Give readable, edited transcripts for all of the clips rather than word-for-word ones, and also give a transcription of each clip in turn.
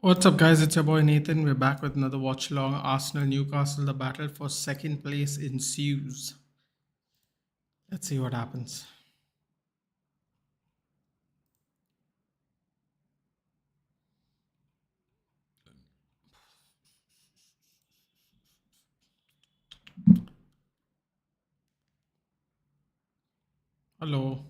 What's up, guys? It's your boy Nathan. We're back with another watch along. Arsenal Newcastle. The battle for second place ensues. Let's see what happens. Hello.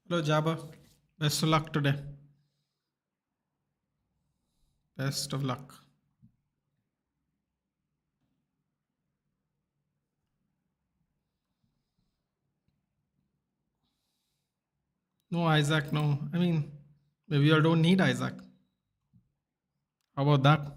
Hello, Jabba. Best of luck today. Best of luck. No, Isaac, no. I mean, maybe you all don't need Isaac. How about that?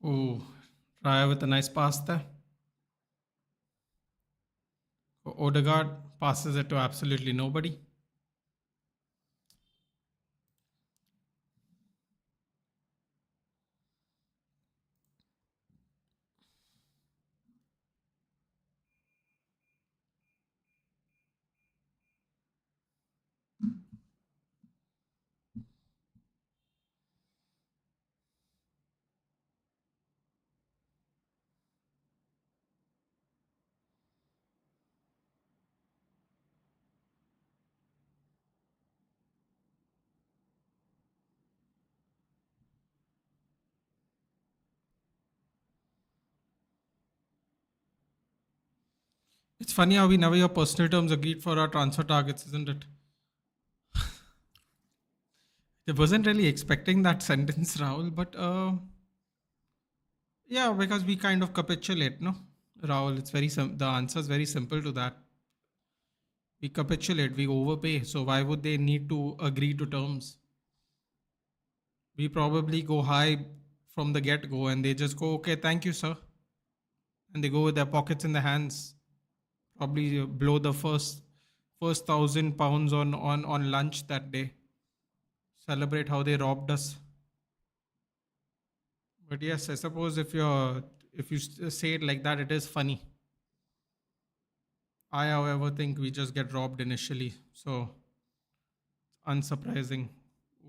Oh, Raya with a nice pass there. Odegaard passes it to absolutely nobody. It's funny how we never hear personal terms agreed for our transfer targets, isn't it? I wasn't really expecting that sentence, Rahul, but yeah, because we kind of capitulate, no? Rahul, it's the answer is very simple to that. We capitulate, we overpay. So why would they need to agree to terms? We probably go high from the get go and they just go, okay, thank you, sir. And they go with their pockets in their hands, probably blow the first £1,000 on lunch that day. Celebrate how they robbed us. But yes, I suppose if you say it like that, it is funny. I, however, think we just get robbed initially. So, unsurprising.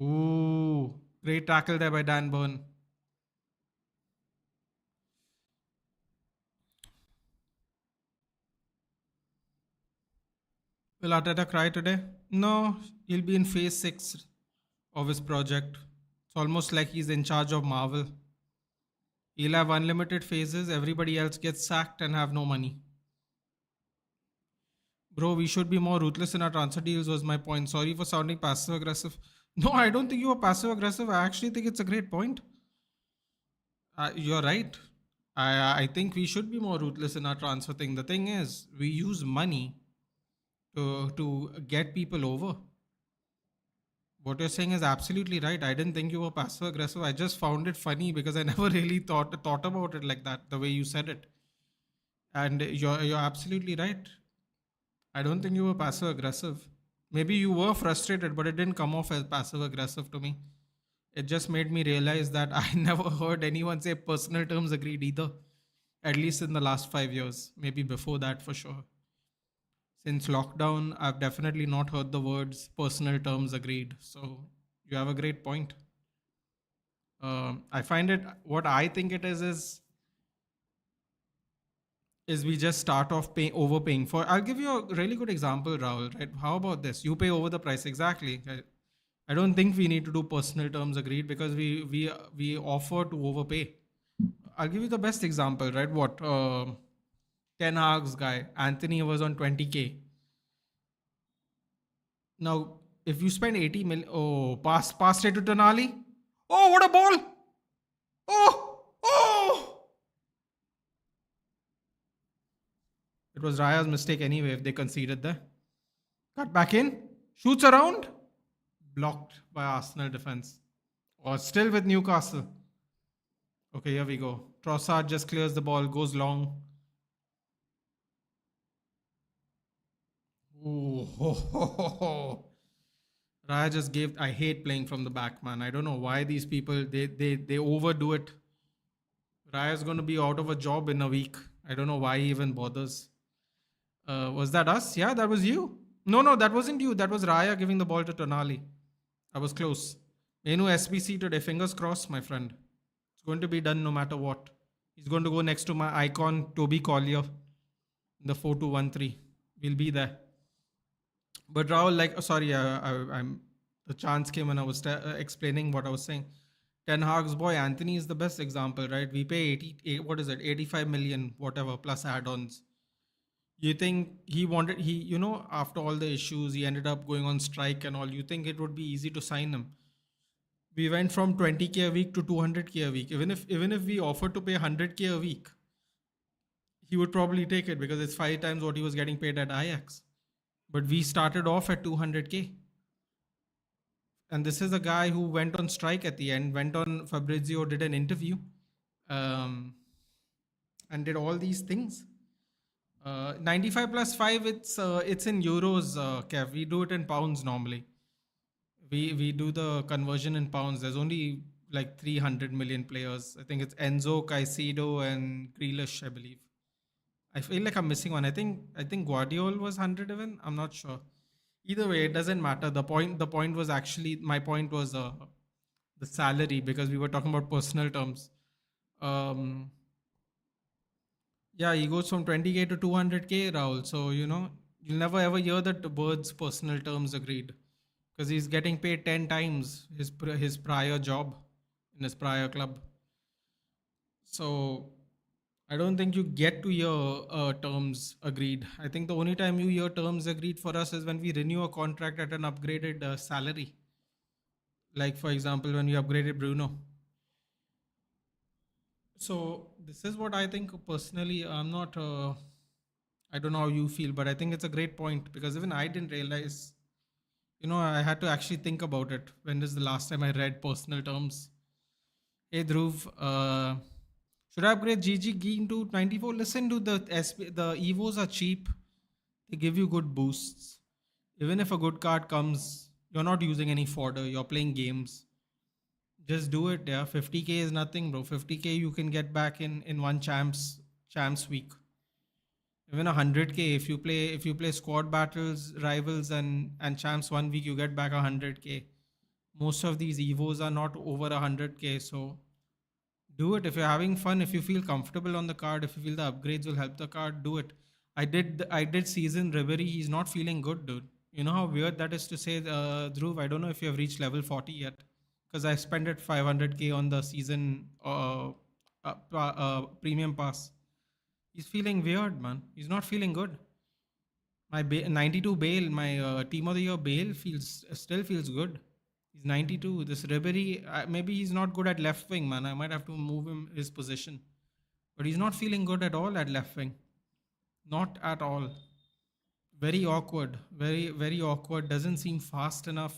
Ooh, great tackle there by Dan Burn. Will Arteta cry today? No, he'll be in phase 6 of his project. It's almost like he's in charge of Marvel. He'll have unlimited phases, everybody else gets sacked and have no money. Bro, we should be more ruthless in our transfer deals, was my point. Sorry for sounding passive aggressive. No, I don't think you were passive aggressive. I actually think it's a great point. You're right. I think we should be more ruthless in our transfer thing. The thing is, we use money to get people over. What you're saying is absolutely right. I didn't think you were passive aggressive. I just found it funny because I never really thought about it like that, the way you said it. And you're absolutely right. I don't think you were passive aggressive. Maybe you were frustrated, but it didn't come off as passive aggressive to me. It just made me realize that I never heard anyone say personal terms agreed either. At least in the last 5 years. Maybe before that for sure. Since lockdown, I've definitely not heard the words personal terms agreed. So you have a great point. I find it, what I think it is we just start off overpaying for. I'll give you a really good example, Rahul. Right? How about this? You pay over the price exactly. I don't think we need to do personal terms agreed because we offer to overpay. I'll give you the best example, right? What? Ten Hag's guy, Anthony was on 20K. Now, if you spend 80 mil, oh, pass it to Tonali. Oh, what a ball! Oh, oh! It was Raya's mistake anyway if they conceded there. Cut back in, shoots around, blocked by Arsenal defense. Or still with Newcastle. Okay, here we go. Trossard just clears the ball, goes long. Ooh, ho, ho, ho, ho. Raya just gave. I hate playing from the back, man. I don't know why these people they overdo it. Raya's going to be out of a job in a week. I don't know why he even bothers. Was that us? Yeah, that was you. No, that wasn't you. That was Raya giving the ball to Tonali. I was close. Menu SBC today. Fingers crossed, my friend. It's going to be done no matter what. He's going to go next to my icon, Toby Collier, in the 4-2-1-3. We'll be there. But Rahul, like, sorry, I'm. The chance came when I was explaining what I was saying. Ten Hag's boy Anthony is the best example, right? We pay what is it, 85 million, whatever, plus add-ons. You think after all the issues, he ended up going on strike and all. You think it would be easy to sign him? We went from 20K a week to 200K a week. Even if we offered to pay 100K a week, he would probably take it because it's 5 times what he was getting paid at Ajax. But we started off at 200K. And this is a guy who went on strike at the end, went on Fabrizio, did an interview, and did all these things. 95 plus 5, it's in euros, Kev. We do it in pounds normally. We do the conversion in pounds. There's only like 300 million players. I think it's Enzo, Caicedo, and Grealish, I believe. I feel like I'm missing one. I think Guardiola was 100 even. I'm not sure. Either way, it doesn't matter. The point was actually, my point was the salary, because we were talking about personal terms. Yeah, he goes from 20K to 200K, Rahul. So, you'll never ever hear that the Bird's personal terms agreed, because he's getting paid 10 times his prior job in his prior club. So, I don't think you get to hear terms agreed. I think the only time you hear terms agreed for us is when we renew a contract at an upgraded salary. Like, for example, when we upgraded Bruno. So, this is what I think personally. I'm not, I don't know how you feel, but I think it's a great point, because even I didn't realize, I had to actually think about it. When is the last time I read personal terms? Hey, Dhruv, should I upgrade GG Geen to 94? Listen to the Evos are cheap. They give you good boosts. Even if a good card comes, you're not using any fodder. You're playing games. Just do it. Yeah, 50K is nothing, bro. 50K you can get back in one champs week. Even 100K, if you play squad battles, rivals, and champs 1 week, you get back 100K. Most of these Evos are not over 100K, so do it if you're having fun. If you feel comfortable on the card, if you feel the upgrades will help the card, do it. I did season Ribery. He's not feeling good, dude. You know how weird that is to say, Dhruv. I don't know if you have reached level 40 yet, because I spent it 500K on the season premium pass. He's feeling weird, man. He's not feeling good. My 92 Bale, my team of the year Bale still feels good. He's 92. This Ribery, maybe he's not good at left wing, man. I might have to move him his position. But he's not feeling good at all at left wing. Not at all. Very awkward. Very, very awkward. Doesn't seem fast enough.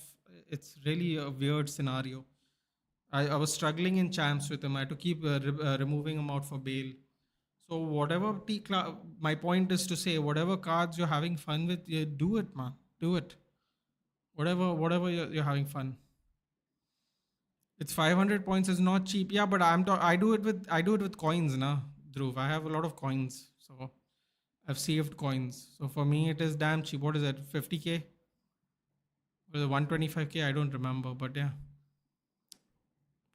It's really a weird scenario. I was struggling in champs with him. I had to keep removing him out for Bale. So whatever my point is to say, whatever cards you're having fun with, do it, man. Do it. Whatever you're having fun. It's 500 points is not cheap. Yeah, but I do it with coins, na, Dhruv. I have a lot of coins, so I've saved coins. So for me, it is damn cheap. What is it? 50K? Or 125K? I don't remember, but yeah.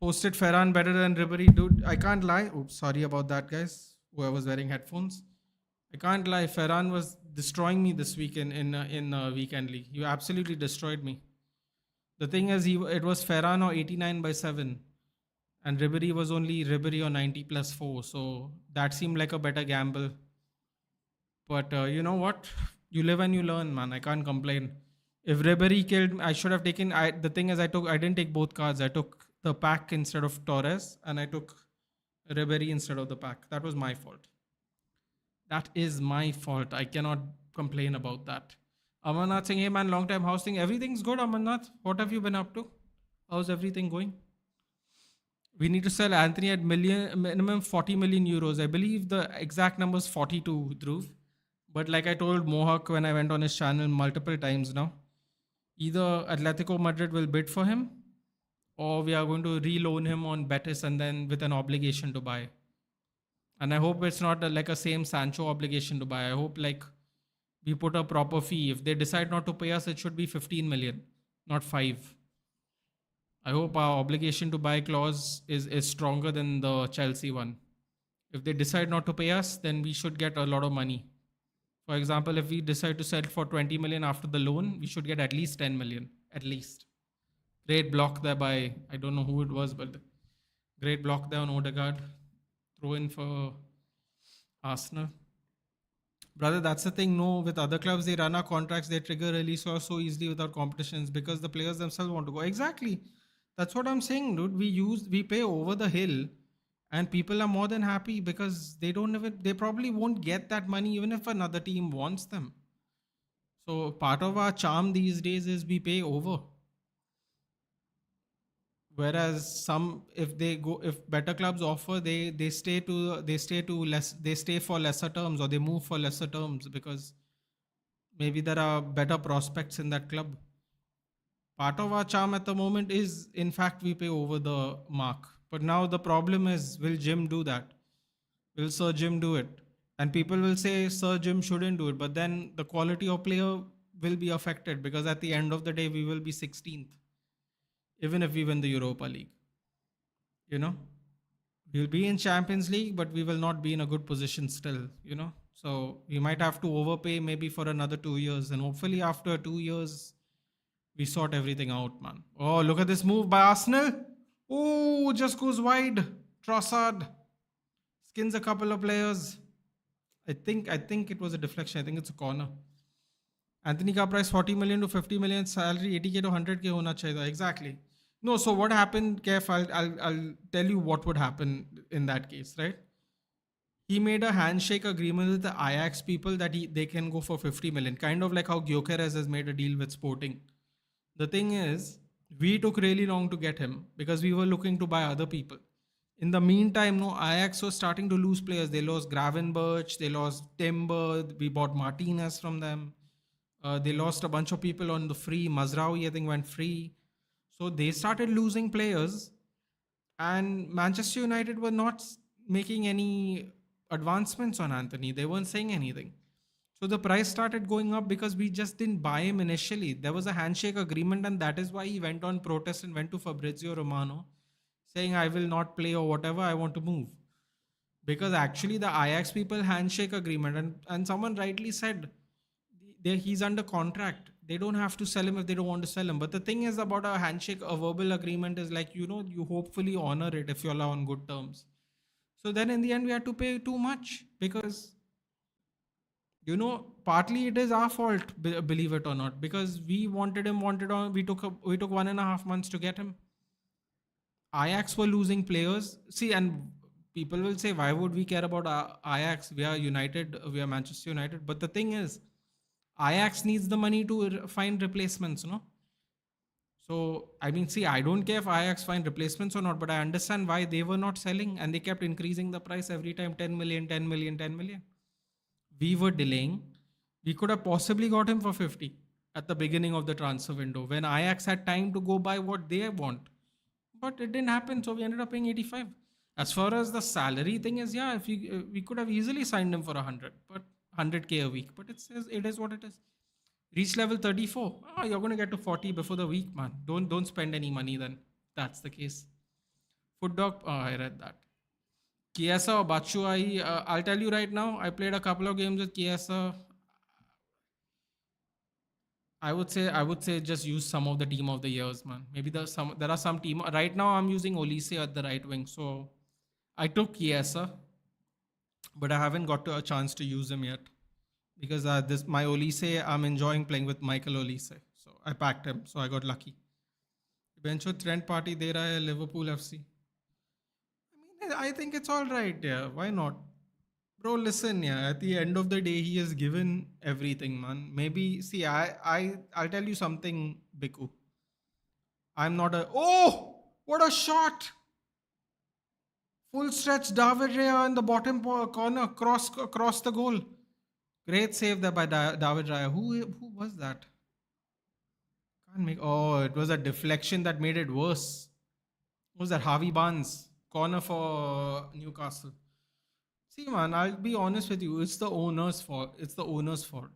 Posted Ferran better than Ribery, dude. I can't lie. Oops, sorry about that, guys. Whoever's wearing headphones. I can't lie. Ferran was destroying me this week in weekend league. You absolutely destroyed me. The thing is, it was Ferran or 89/7, And Ribery was only Ribery on 90 plus 4. So that seemed like a better gamble. But you know what? You live and you learn, man. I can't complain. If Ribery killed, I should have taken. The thing is, I didn't take both cards. I took the pack instead of Torres, and I took Ribery instead of the pack. That was my fault. That is my fault. I cannot complain about that. Amarnath saying, "Hey man, long time house thing. Everything's good, Amarnath. What have you been up to? How's everything going?" We need to sell Anthony at minimum 40 million euros. I believe the exact number is 42, Dhruv. But like I told Mohawk when I went on his channel multiple times now, either Atletico Madrid will bid for him or we are going to reloan him on Betis and then with an obligation to buy. And I hope it's not like a same Sancho obligation to buy. I hope like we put a proper fee. If they decide not to pay us, it should be 15 million, not 5. I hope our obligation to buy clause is stronger than the Chelsea one. If they decide not to pay us, then we should get a lot of money. For example, if we decide to sell for 20 million after the loan, we should get at least 10 million. At least. Great block there by, I don't know who it was, but great block there on Odegaard. Throw in for Arsenal. Brother, that's the thing. No, with other clubs, they run our contracts, they trigger release so easily without competitions because the players themselves want to go. Exactly. That's what I'm saying, dude. We pay over the hill and people are more than happy because they probably won't get that money even if another team wants them. So part of our charm these days is we pay over. Whereas if better clubs offer, they stay for lesser terms or they move for lesser terms because maybe there are better prospects in that club. Part of our charm at the moment is, in fact, we pay over the mark. But now the problem is, will Jim do that? Will Sir Jim do it? And people will say Sir Jim shouldn't do it, but then the quality of player will be affected because at the end of the day, we will be 16th, even if we win the Europa League. You know, we'll be in Champions League, but we will not be in a good position still, you know. So we might have to overpay maybe for another 2 years. And hopefully, after 2 years, we sort everything out, man. Oh, look at this move by Arsenal. Oh, just goes wide. Trossard skins a couple of players. I think it was a deflection. I think it's a corner. Anthony का price 40 million to 50 million, salary 80k to 100k होना चाहिए. Exactly. No, so what happened, Kev? I'll tell you what would happen in that case, right? He made a handshake agreement with the Ajax people that they can go for 50 million, kind of like how Gyökeres has made a deal with Sporting. The thing is, we took really long to get him because we were looking to buy other people. In the meantime, no, Ajax was starting to lose players. They lost Gravenberch, they lost Timber, we bought Martinez from them. They lost a bunch of people on the free. Mazraoui, I think, went free. So they started losing players, and Manchester United were not making any advancements on Anthony. They weren't saying anything. So the price started going up because we just didn't buy him initially. There was a handshake agreement, and that is why he went on protest and went to Fabrizio Romano saying, I will not play or whatever, I want to move. Because actually, the Ajax people handshake agreement, and someone rightly said, he's under contract. They don't have to sell him if they don't want to sell him. But the thing is about a handshake, a verbal agreement is like, you hopefully honor it if you're on good terms. So then in the end, we had to pay too much because, partly it is our fault, believe it or not, because we wanted him, we took 1.5 months to get him. Ajax were losing players. See, and people will say, why would we care about Ajax? We are United, we are Manchester United. But the thing is, Ajax needs the money to find replacements, no? So, I mean, see, I don't care if Ajax find replacements or not, but I understand why they were not selling and they kept increasing the price every time 10 million, 10 million, 10 million. We were delaying. We could have possibly got him for 50 at the beginning of the transfer window when Ajax had time to go buy what they want. But it didn't happen, so we ended up paying 85. As far as the salary thing is, yeah, if we could have easily signed him for 100, but 100k a week. But it is what it is. Reach level 34. Oh, you're going to get to 40 before the week, man. Don't spend any money then. That's the case. Foot dog. Oh, I read that. Chiesa or Batshuayi. I'll tell you right now. I played a couple of games with Chiesa. I would say just use some of the team of the years, man. Maybe there are some team right now. I'm using Olise at the right wing, so I took Chiesa, but I haven't got to a chance to use him yet because this my Olise. I'm enjoying playing with Michael Olise, so I packed him. So I got lucky. Bencho Trent party de raha hai Liverpool FC. I mean, I think it's all right. Yeah, why not? Bro, listen, yeah. At the end of the day, he has given everything, man. Maybe see, I'll tell you something, Biku. I'm not a. Oh, what a shot! Full stretch, David Raya in the bottom corner, across the goal. Great save there by David Raya. Who was that? Can't make. Oh, it was a deflection that made it worse. What was that? Harvey Barnes corner for Newcastle. See, man, I'll be honest with you. It's the owner's fault. It's the owner's fault.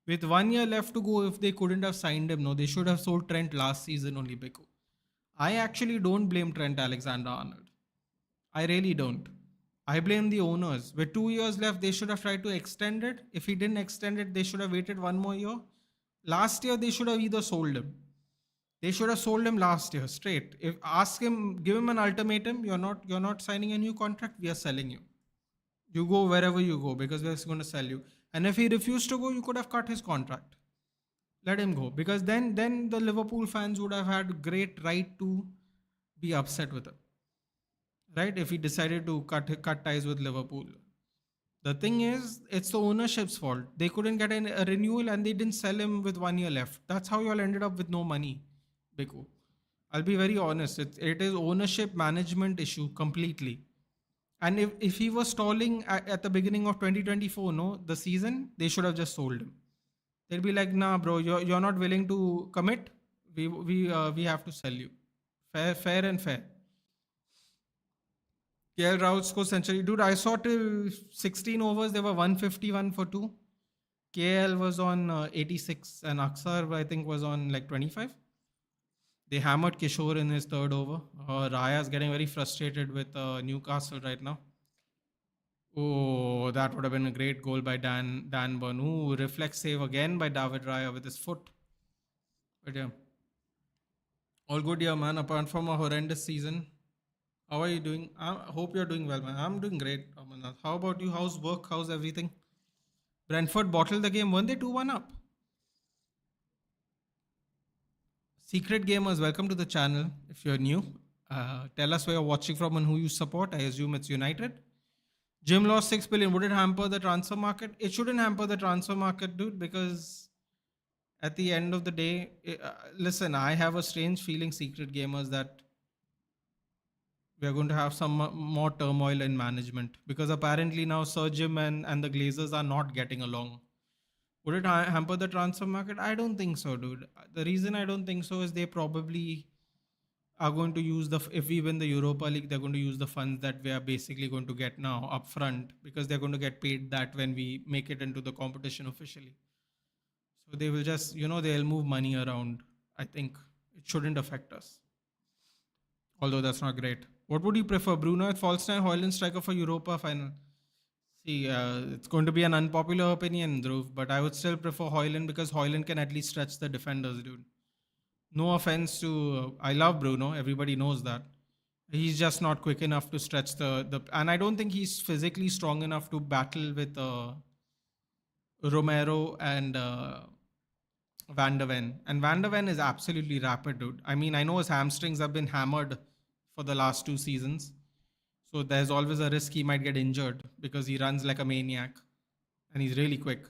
With 1 year left to go, if they couldn't have signed him, no, they should have sold Trent last season only, Beko. I actually don't blame Trent Alexander Arnold. I really don't. I blame the owners. With 2 years left, they should have tried to extend it. If he didn't extend it, they should have waited one more year. Last year, they should have either sold him. They should have sold him last year straight. If ask him, give him an ultimatum. You're not signing a new contract. We are selling you. You go wherever you go because we're going to sell you. And if he refused to go, you could have cut his contract. Let him go because then the Liverpool fans would have had great right to be upset with him, right? If he decided to cut ties with Liverpool. The thing is, it's the ownership's fault. They couldn't get a renewal and they didn't sell him with 1 year left. That's how you all ended up with no money, Biku. I'll be very honest. It is ownership management issue completely. And if he was stalling at the beginning of 2024, no, the season, they should have just sold him. They'll be like, nah, bro, you're not willing to commit. We have to sell you. Fair and fair. KL Rahul scored century. Dude, I saw till 16 overs, they were 151 for two. KL was on 86 and Aksar, I think, was on like 25. They hammered Kishore in his third over. Raya's getting very frustrated with Newcastle right now. Oh, that would have been a great goal by Dan Burn. Ooh, reflex save again by David Raya with his foot. But yeah, all good here, man. Apart from a horrendous season, how are you doing? I hope you're doing well, man. I'm doing great, Amarnath. How about you? How's work? How's everything? Brentford bottled the game. Weren't they 2-1 up? Secret gamers, welcome to the channel. If you're new, tell us where you're watching from and who you support. I assume it's United. Jim lost 6 billion. Would it hamper the transfer market? It shouldn't hamper the transfer market, dude, because at the end of the day, listen, I have a strange feeling, secret gamers, that we are going to have some more turmoil in management because apparently now Sir Jim and the Glazers are not getting along. Would it hamper the transfer market? I don't think so, dude. The reason I don't think so is they probably are going to use if we win the Europa League, they're going to use the funds that we are basically going to get now up front because they're going to get paid that when we make it into the competition officially. So they will just, they'll move money around. I think it shouldn't affect us. Although that's not great. What would you prefer, Bruno at false nine, Hoyland striker for Europa final? See, it's going to be an unpopular opinion, Dhruv, but I would still prefer Hoyland because Hoyland can at least stretch the defenders, dude. No offense to, I love Bruno. Everybody knows that. He's just not quick enough to stretch and I don't think he's physically strong enough to battle with Romero and Van der Ven. And Van der Ven is absolutely rapid, dude. I mean, I know his hamstrings have been hammered for the last 2 seasons. So there's always a risk he might get injured because he runs like a maniac and he's really quick.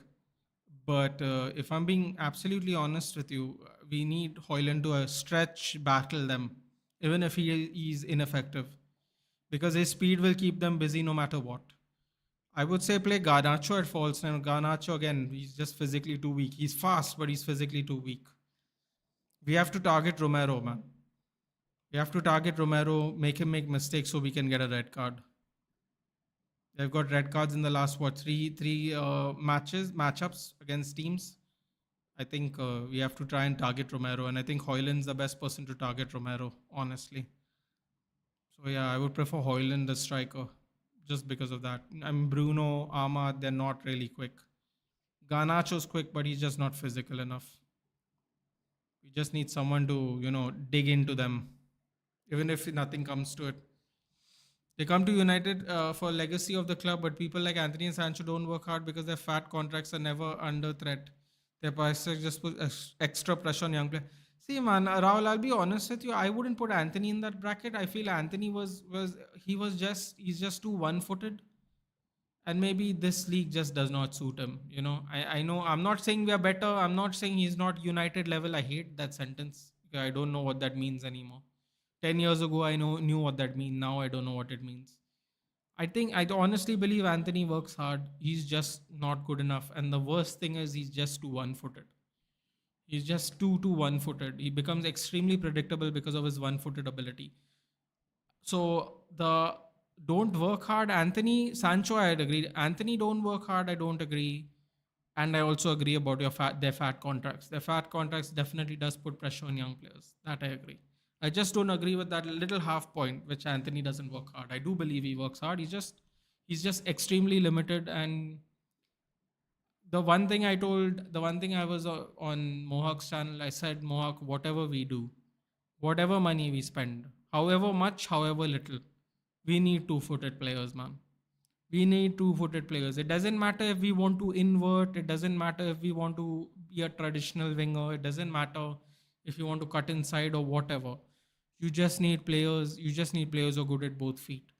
But if I'm being absolutely honest with you, we need Hoyland to stretch, battle them, even if he's ineffective, because his speed will keep them busy no matter what. I would say play Garnacho at false nine. Garnacho, again, he's just physically too weak. He's fast, but he's physically too weak. We have to target Romero, man. We have to target Romero, make him make mistakes so we can get a red card. They've got red cards in the last, three matchups against teams. I think we have to try and target Romero. And I think Hoyland's the best person to target Romero, honestly. So yeah, I would prefer Hoyland, the striker, just because of that. I mean, Bruno, Ahmad, they're not really quick. Garnacho's quick, but he's just not physical enough. We just need someone to, dig into them, even if nothing comes to it. They come to United for legacy of the club, but people like Anthony and Sancho don't work hard because their fat contracts are never under threat. Their prices just put extra pressure on young players. See, man, Rahul, I'll be honest with you. I wouldn't put Anthony in that bracket. I feel Anthony he's just too one-footed, and maybe this league just does not suit him. I know I'm not saying we are better. I'm not saying he's not United level. I hate that sentence. I don't know what that means anymore. 10 years ago, I knew what that means. Now I don't know what it means. I honestly believe Anthony works hard. He's just not good enough. And the worst thing is he's just too one footed. He's just too one footed. He becomes extremely predictable because of his one footed ability. So the don't work hard, Anthony, Sancho, I'd agree. Anthony, don't work hard, I don't agree. And I also agree about their fat contracts. Their fat contracts definitely does put pressure on young players. That I agree. I just don't agree with that little half point, which Anthony doesn't work hard. I do believe he works hard. He's just extremely limited. And the one thing I was on Mohawk's channel, I said, Mohawk, whatever we do, whatever money we spend, however much, however little, we need two-footed players, man. We need two-footed players. It doesn't matter if we want to invert. It doesn't matter if we want to be a traditional winger. It doesn't matter if you want to cut inside or whatever. You just need players. You just need players who are good at both feet.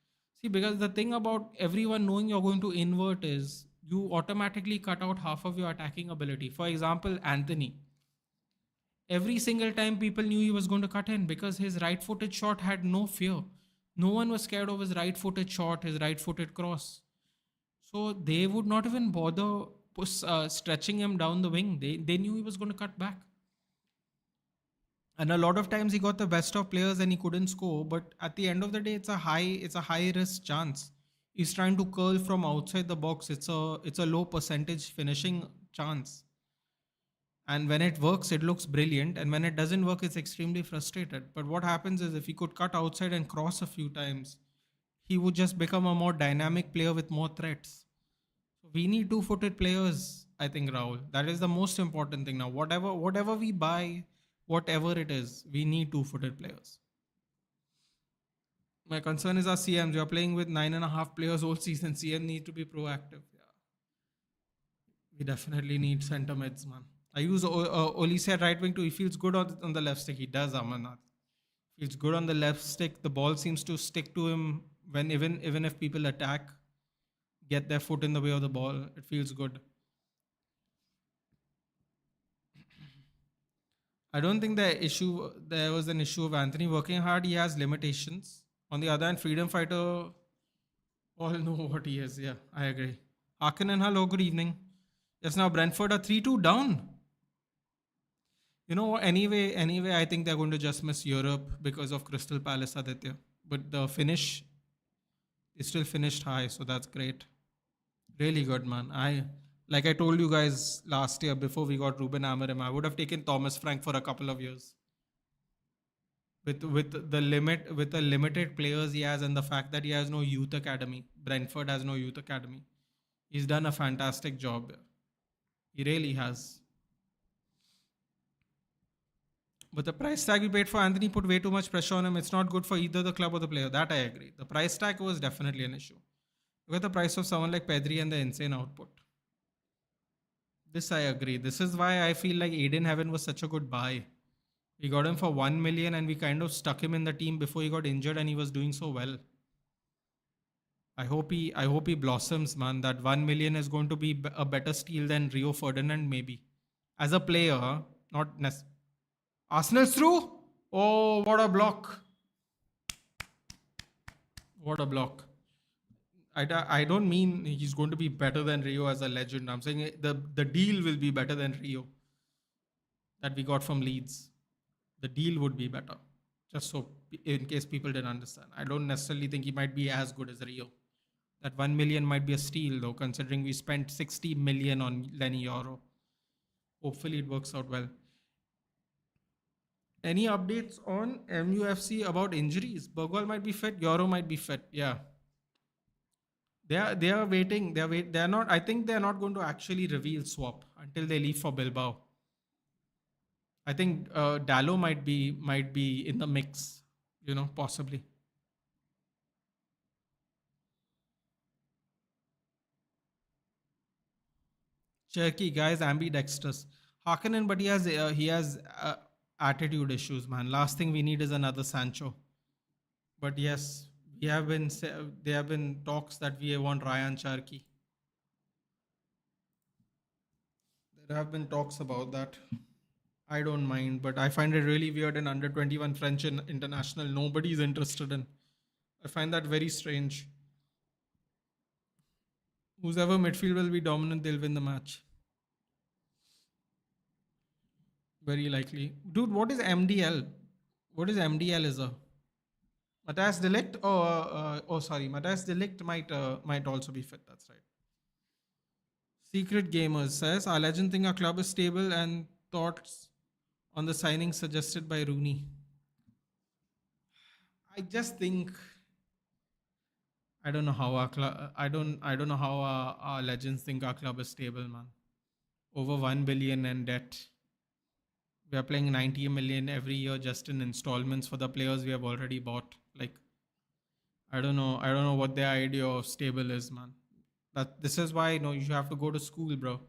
See, because the thing about everyone knowing you're going to invert is you automatically cut out half of your attacking ability. For example, Anthony. Every single time people knew he was going to cut in because his right footed shot had no fear. No one was scared of his right footed shot, his right footed cross. So they would not even bother stretching him down the wing. They knew he was going to cut back. And a lot of times he got the best of players and he couldn't score. But at the end of the day, it's a high risk chance. He's trying to curl from outside the box. It's a low percentage finishing chance. And when it works, it looks brilliant. And when it doesn't work, it's extremely frustrated. But what happens is if he could cut outside and cross a few times, he would just become a more dynamic player with more threats. So we need two-footed players, I think, Rahul. That is the most important thing now. Whatever we buy, whatever it is, we need two-footed players. My concern is our CMs. We are playing with 9.5 players all season. CM need to be proactive. Yeah. We definitely need center mids, man. I use Olise at right wing too. He feels good on the left stick. He does, Amarnath. Feels good on the left stick. The ball seems to stick to him when even if people attack, get their foot in the way of the ball. It feels good. I don't think there was an issue of Anthony working hard. He has limitations. On the other hand, freedom fighter, all know what he is. Yeah, I agree. Akanan, hello, good evening. Yes, now Brentford are 3-2 down. Anyway, I think they're going to just miss Europe because of Crystal Palace, Aditya. But the finish is still finished high, so that's great. Really good, man. Like I told you guys last year before we got Ruben Amorim, I would have taken Thomas Frank for a couple of years. With the limited players he has and the fact that he has no youth academy, Brentford has no youth academy. He's done a fantastic job. He really has. But the price tag we paid for Anthony put way too much pressure on him. It's not good for either the club or the player. That I agree. The price tag was definitely an issue. Look at the price of someone like Pedri and the insane output. This I agree. This is why I feel like Aiden Heaven was such a good buy. We got him for 1 million and we kind of stuck him in the team before he got injured and he was doing so well. I hope he blossoms, man. That 1 million is going to be a better steal than Rio Ferdinand, maybe. As a player, not necessarily. Arsenal's through? Oh, what a block. What a block. I don't mean he's going to be better than Rio as a legend. I'm saying the deal will be better than Rio that we got from Leeds. The deal would be better. Just so in case people didn't understand. I don't necessarily think he might be as good as Rio. That 1 million might be a steal though, considering we spent 60 million on Lenny Euro. Hopefully it works out well. Any updates on MUFC about injuries? Burgwall might be fit. Euro might be fit. Yeah. They are waiting. They are not. I think they are not going to actually reveal swap until they leave for Bilbao. I think Dallo might be in the mix, possibly. Cherky guys ambidextrous. Harkonnen, but he has attitude issues, man. Last thing we need is another Sancho. But yes, there have been talks that we want Ryan Cherky. There have been talks about that. I don't mind, but I find it really weird in under 21 French international. Nobody's interested in. I find that very strange. Whoever midfield will be dominant, they'll win the match. Very likely. Dude, what is MDL? What is MDL is a Matthias Delict? Oh, sorry. Matthias Delict might also be fit. That's right. Secret Gamers says, our legend think our club is stable and thoughts on the signing suggested by Rooney. I just think I don't know how our club. I don't know how our legends think our club is stable, man. Over 1 billion in debt. We are playing 90 million every year just in installments for the players we have already bought. Like, I don't know. I don't know what their idea of stable is, man. That this is why you have to go to school, bro.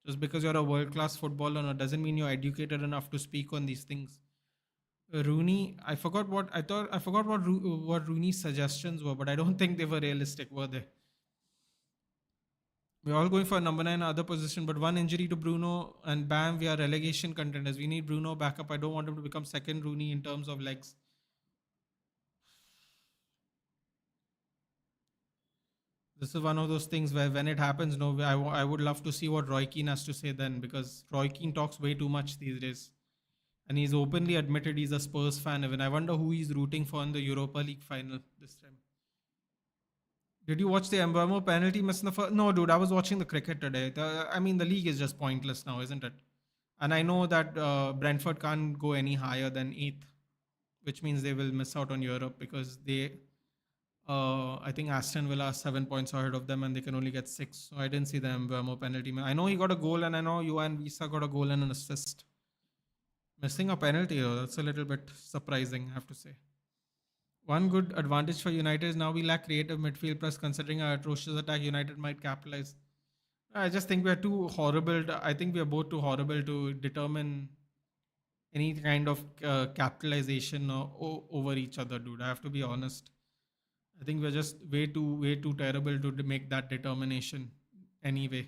Just because you're a world class footballer doesn't mean you're educated enough to speak on these things. Rooney, I forgot what I thought. I forgot what Rooney's suggestions were, but I don't think they were realistic, were they? We're all going for a number nine other position, but one injury to Bruno and bam, we are relegation contenders. We need Bruno back up. I don't want him to become second Rooney in terms of legs. This is one of those things where when it happens, no, I would love to see what Roy Keane has to say then, because Roy Keane talks way too much these days. And he's openly admitted he's a Spurs fan even. I wonder who he's rooting for in the Europa League final this time. Did you watch the Mbeumo penalty miss in the first? No, dude, I was watching the cricket today. I mean, the league is just pointless now, isn't it? And I know that Brentford can't go any higher than 8th, which means they will miss out on Europe because I think Aston Villa are 7 points ahead of them and they can only get 6. So I didn't see the Mbeumo penalty. I know he got a goal and I know Juan Visa got a goal and an assist. Missing a penalty, though, that's a little bit surprising, I have to say. One good advantage for United is now we lack creative midfield, plus considering our atrocious attack, United might capitalize. I just think we are too horrible. I think we are both too horrible to determine any kind of capitalization over each other, dude. I have to be honest. I think we're just way too terrible to make that determination anyway.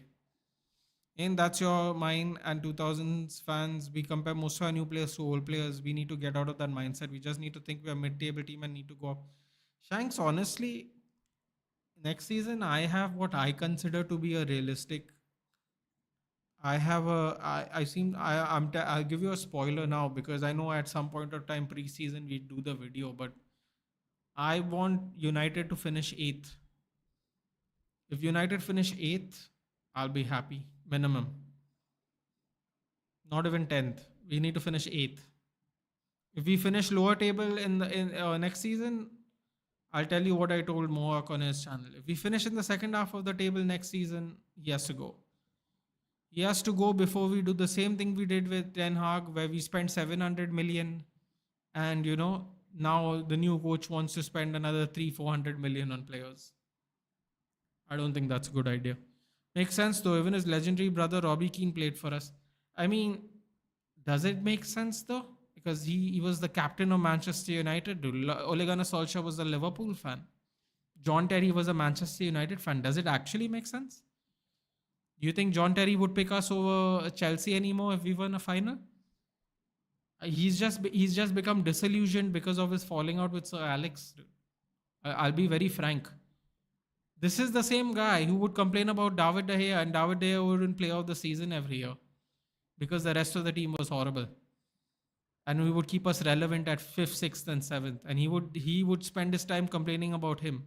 And that's your mine and 2000s fans. We compare most of our new players to old players. We need to get out of that mindset. We just need to think we're a mid-table team and need to go up. Shanks, honestly, next season I have what I consider to be a realistic. I have a. I seem. I'll give you a spoiler now because I know at some point of time pre-season we do the video, but I want United to finish 8th. If United finish 8th, I'll be happy. Minimum. Not even 10th. We need to finish 8th. If we finish lower table in next season, I'll tell you what I told Mohawk on his channel. If we finish in the second half of the table next season, he has to go. He has to go before we do the same thing we did with Ten Hag, where we spent 700 million, and now the new coach wants to spend another 400 million on players. I don't think that's a good idea. Makes sense though. Even his legendary brother Robbie Keane played for us. I mean, does it make sense though? Because he was the captain of Manchester United. Ole Gunnar Solskjaer was a Liverpool fan. John Terry was a Manchester United fan. Does it actually make sense? Do you think John Terry would pick us over Chelsea anymore if we won a final? He's just become disillusioned because of his falling out with Sir Alex. I'll be very frank. This is the same guy who would complain about David De Gea, and David De Gea wouldn't play out the season every year because the rest of the team was horrible. And we would keep us relevant at 5th, 6th, and 7th. And he would spend his time complaining about him.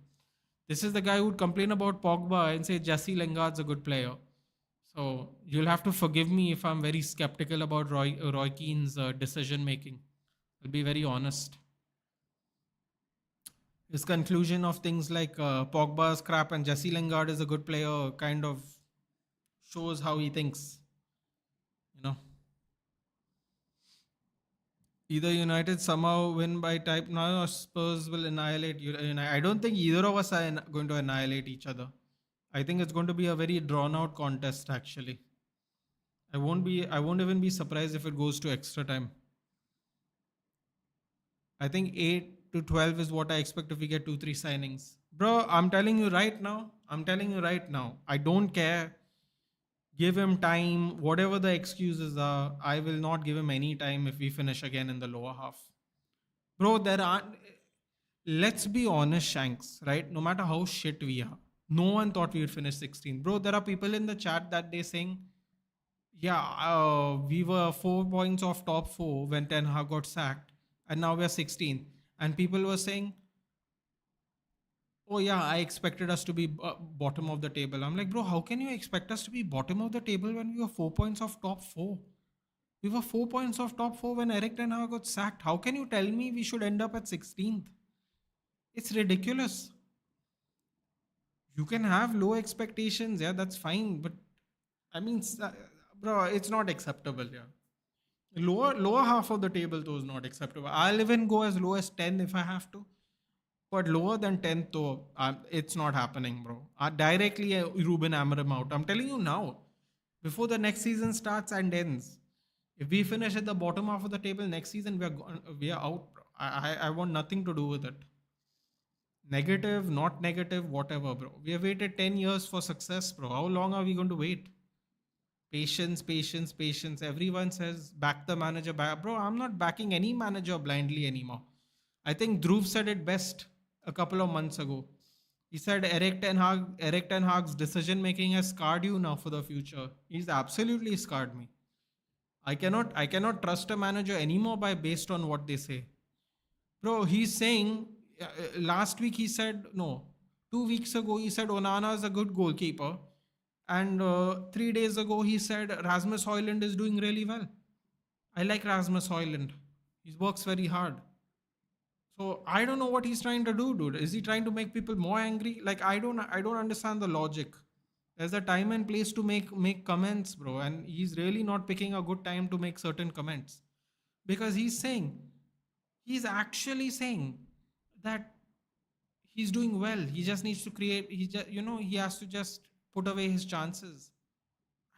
This is the guy who would complain about Pogba and say Jesse Lingard's a good player. So you'll have to forgive me if I'm very skeptical about Roy Keane's decision making. I'll be very honest. His conclusion of things like Pogba's crap and Jesse Lingard is a good player kind of shows how he thinks. Either United somehow win by type now, or Spurs will annihilate you. I don't think either of us are going to annihilate each other. I think it's going to be a very drawn out contest. Actually, I won't even be surprised if it goes to extra time. I think 8 to 12 is what I expect if we get 2 3 signings. Bro, I'm telling you right now. I'm telling you right now. I don't care. Give him time. Whatever the excuses are, I will not give him any time if we finish again in the lower half. Bro, there aren't. Let's be honest, Shanks, right? No matter how shit we are, no one thought we would finish 16th. Bro, there are people in the chat that they saying, yeah, we were 4 points off top four when Ten Hag got sacked, and now we're 16th. And people were saying, oh yeah, I expected us to be bottom of the table. I'm like, bro, how can you expect us to be bottom of the table when we were 4 points off top four? We were 4 points off top four when Eric Ten Hag got sacked. How can you tell me we should end up at 16th? It's ridiculous. You can have low expectations, yeah, that's fine. But I mean, bro, it's not acceptable, yeah. Lower half of the table though is not acceptable. I'll even go as low as 10 if I have to. But lower than 10th though, it's not happening, bro. Directly Ruben Amorim out. I'm telling you now, before the next season starts and ends, if we finish at the bottom half of the table next season, we are out, bro. I want nothing to do with it. Negative, not negative, whatever, bro. We have waited 10 years for success, bro. How long are we going to wait? Patience, patience, patience. Everyone says back the manager back. Bro, I'm not backing any manager blindly anymore. I think Dhruv said it best a couple of months ago. He said Eric Ten Hag's decision making has scarred you now for the future. He's absolutely scarred me. I cannot trust a manager anymore by based on what they say. Bro, he's saying last week he said no. 2 weeks ago he said Onana is a good goalkeeper, and 3 days ago he said Rasmus Højlund is doing really well. I like Rasmus Højlund. He works very hard. So I don't know what he's trying to do, dude. Is he trying to make people more angry? Like I don't understand the logic. There's a time and place to make comments, bro, and he's really not picking a good time to make certain comments because he's actually saying that he's doing well. He just needs to create. He has to just put away his chances.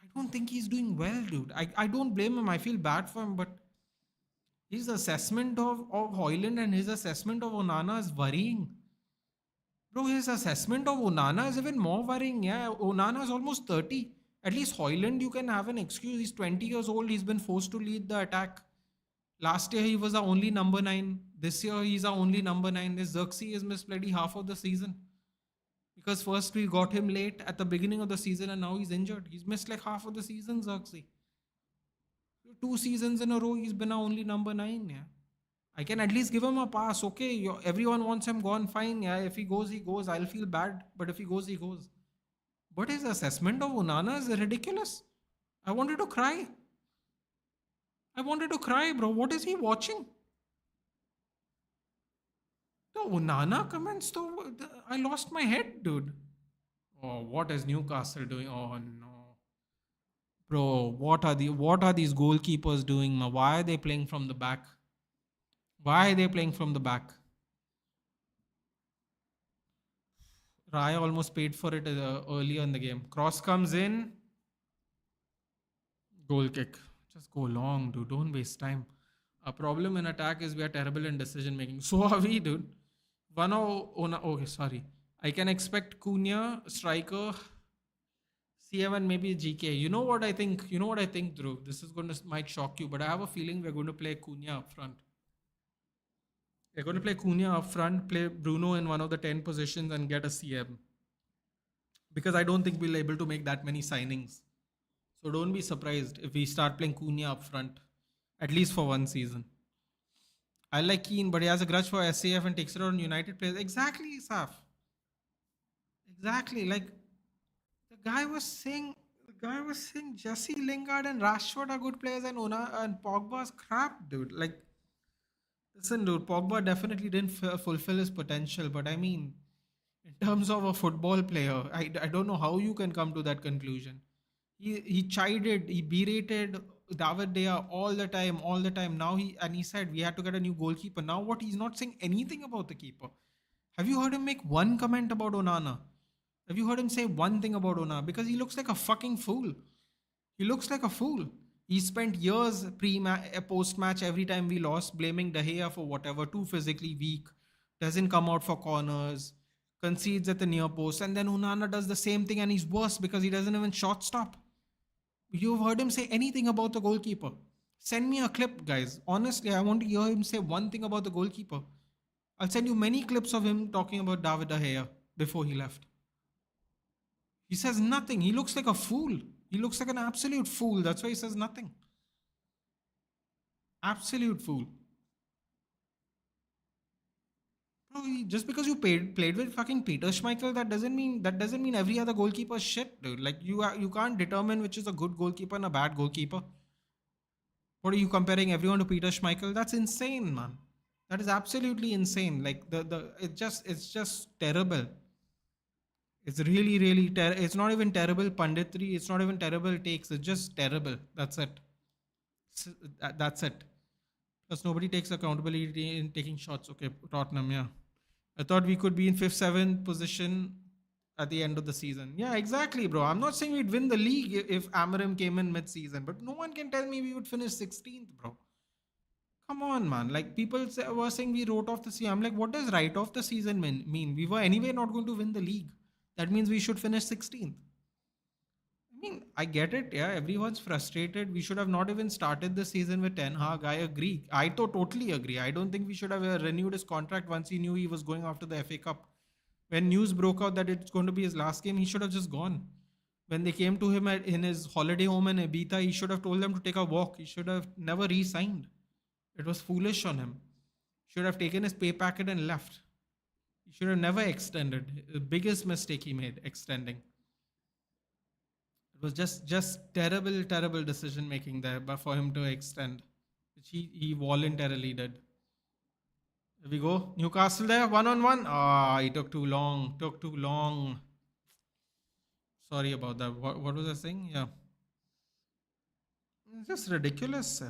I don't think he's doing well, dude. I don't blame him. I feel bad for him, but his assessment of Hoyland and his assessment of Onana is worrying. Bro, his assessment of Onana is even more worrying. Yeah, Onana is almost 30. At least Hoyland, you can have an excuse. He's 20 years old. He's been forced to lead the attack. Last year, he was our only number 9. This year, he's our only number 9. This Xerxes has missed bloody half of the season. Because first we got him late at the beginning of the season and now he's injured. He's missed like half of the season, Xerxes. 2 seasons in a row, he's been our only number 9. Yeah. I can at least give him a pass. Okay, everyone wants him gone, fine. Yeah, if he goes, he goes. I'll feel bad. But if he goes, he goes. But his assessment of Onana is ridiculous. I wanted to cry. I wanted to cry, bro. What is he watching? The Onana comments, though, I lost my head, dude. Oh, what is Newcastle doing? Oh no, bro. What are these goalkeepers doing? Why are they playing from the back? Why are they playing from the back? Raya almost paid for it earlier in the game. Cross comes in. Goal kick. Just go long, dude. Don't waste time. Our problem in attack is we are terrible in decision making. So are we, dude. Okay, sorry. I can expect Cunha, striker, CM, and maybe GK. You know what I think? Dhruv. This is might shock you, but I have a feeling we're going to play Cunha up front. We're going to play Cunha up front, play Bruno in one of the 10 positions, and get a CM. Because I don't think we'll be able to make that many signings. So don't be surprised if we start playing Cunha up front, at least for one season. I like Keane, but he has a grudge for SAF and takes it on United players. Exactly, Saf. Exactly. Like the guy was saying Jesse Lingard and Rashford are good players and Pogba's crap, dude. Like, listen, dude, Pogba definitely didn't fulfill his potential, but I mean, in terms of a football player, I don't know how you can come to that conclusion. He chided, he berated David Dea all the time, all the time. Now he said we had to get a new goalkeeper. Now what? He's not saying anything about the keeper. Have you heard him make one comment about Onana? Have you heard him say one thing about Onana? Because he looks like a fucking fool. He looks like a fool. He spent years post match every time we lost, blaming De Gea for whatever, too physically weak, doesn't come out for corners, concedes at the near post, and then Onana does the same thing and he's worse because he doesn't even shot stop. You've heard him say anything about the goalkeeper? Send me a clip, guys. Honestly, I want to hear him say one thing about the goalkeeper. I'll send you many clips of him talking about David De Gea before he left. He says nothing. He looks like a fool. He looks like an absolute fool. That's why he says nothing. Absolute fool. Bro, just because you played with fucking Peter Schmeichel, that doesn't mean every other goalkeeper is shit, dude. Like you can't determine which is a good goalkeeper and a bad goalkeeper. What are you comparing everyone to Peter Schmeichel? That's insane, man. That is absolutely insane. Like it's just terrible. It's really really it's not even terrible punditry. It's not even terrible takes. It's just terrible. That's it. That's it. Plus nobody takes accountability in taking shots. Okay, Tottenham. Yeah, I thought we could be in fifth, seventh position at the end of the season. Yeah, exactly, bro. I'm not saying we'd win the league if Amarim came in mid-season, but no one can tell me we would finish 16th, bro. Come on, man. Like were saying we wrote off the season. I'm like, what does write off the season mean? We were anyway not going to win the league. That means we should finish 16th. I mean, I get it. Yeah, everyone's frustrated. We should have not even started the season with Ten Hag. I agree. Totally agree. I don't think we should have renewed his contract once he knew he was going after the FA Cup. When news broke out that it's going to be his last game, he should have just gone. When they came to him in his holiday home in Ibiza, he should have told them to take a walk. He should have never re-signed. It was foolish on him. Should have taken his pay packet and left. He should have never extended. The biggest mistake he made, extending. It was just terrible decision making there, but for him to extend, which he voluntarily did. Here we go. Newcastle there, 1-on-1. He took too long. Took too long. Sorry about that. What was I saying? Yeah. It's just ridiculous.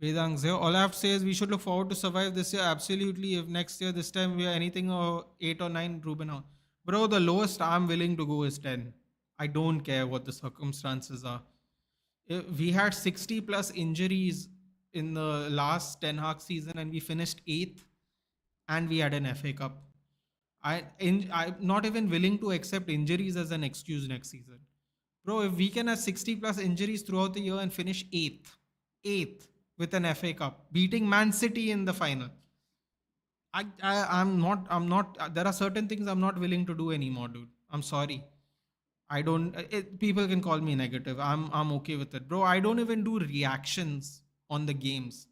Vedang, all I have to say is we should look forward to survive this year. Absolutely. If next year, this time we are anything or 8 or 9, Ruben. Bro, the lowest I'm willing to go is 10. I don't care what the circumstances are. We had 60 plus injuries in the last Ten Hag season and we finished 8th and we had an FA Cup. I'm not even willing to accept injuries as an excuse next season. Bro, if we can have 60 plus injuries throughout the year and finish 8th with an FA Cup, beating Man City in the final. I'm not, there are certain things I'm not willing to do anymore, dude. I'm sorry. I don't, people can call me negative. I'm okay with it. Bro, I don't even do reactions on the games.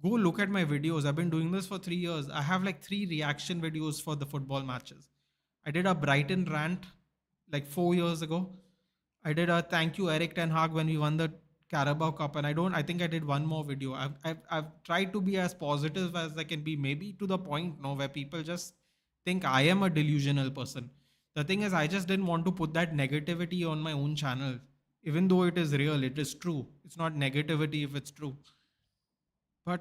Go look at my videos. I've been doing this for 3 years. I have like 3 reaction videos for the football matches. I did a Brighton rant like 4 years ago. I did a thank you Eric Ten Hag when we won the Carabao Cup, and I think I did one more video. I've tried to be as positive as I can be, maybe to the point where people just think I am a delusional person. The thing is, I just didn't want to put that negativity on my own channel. Even though it is real, it is true. It's not negativity if it's true. But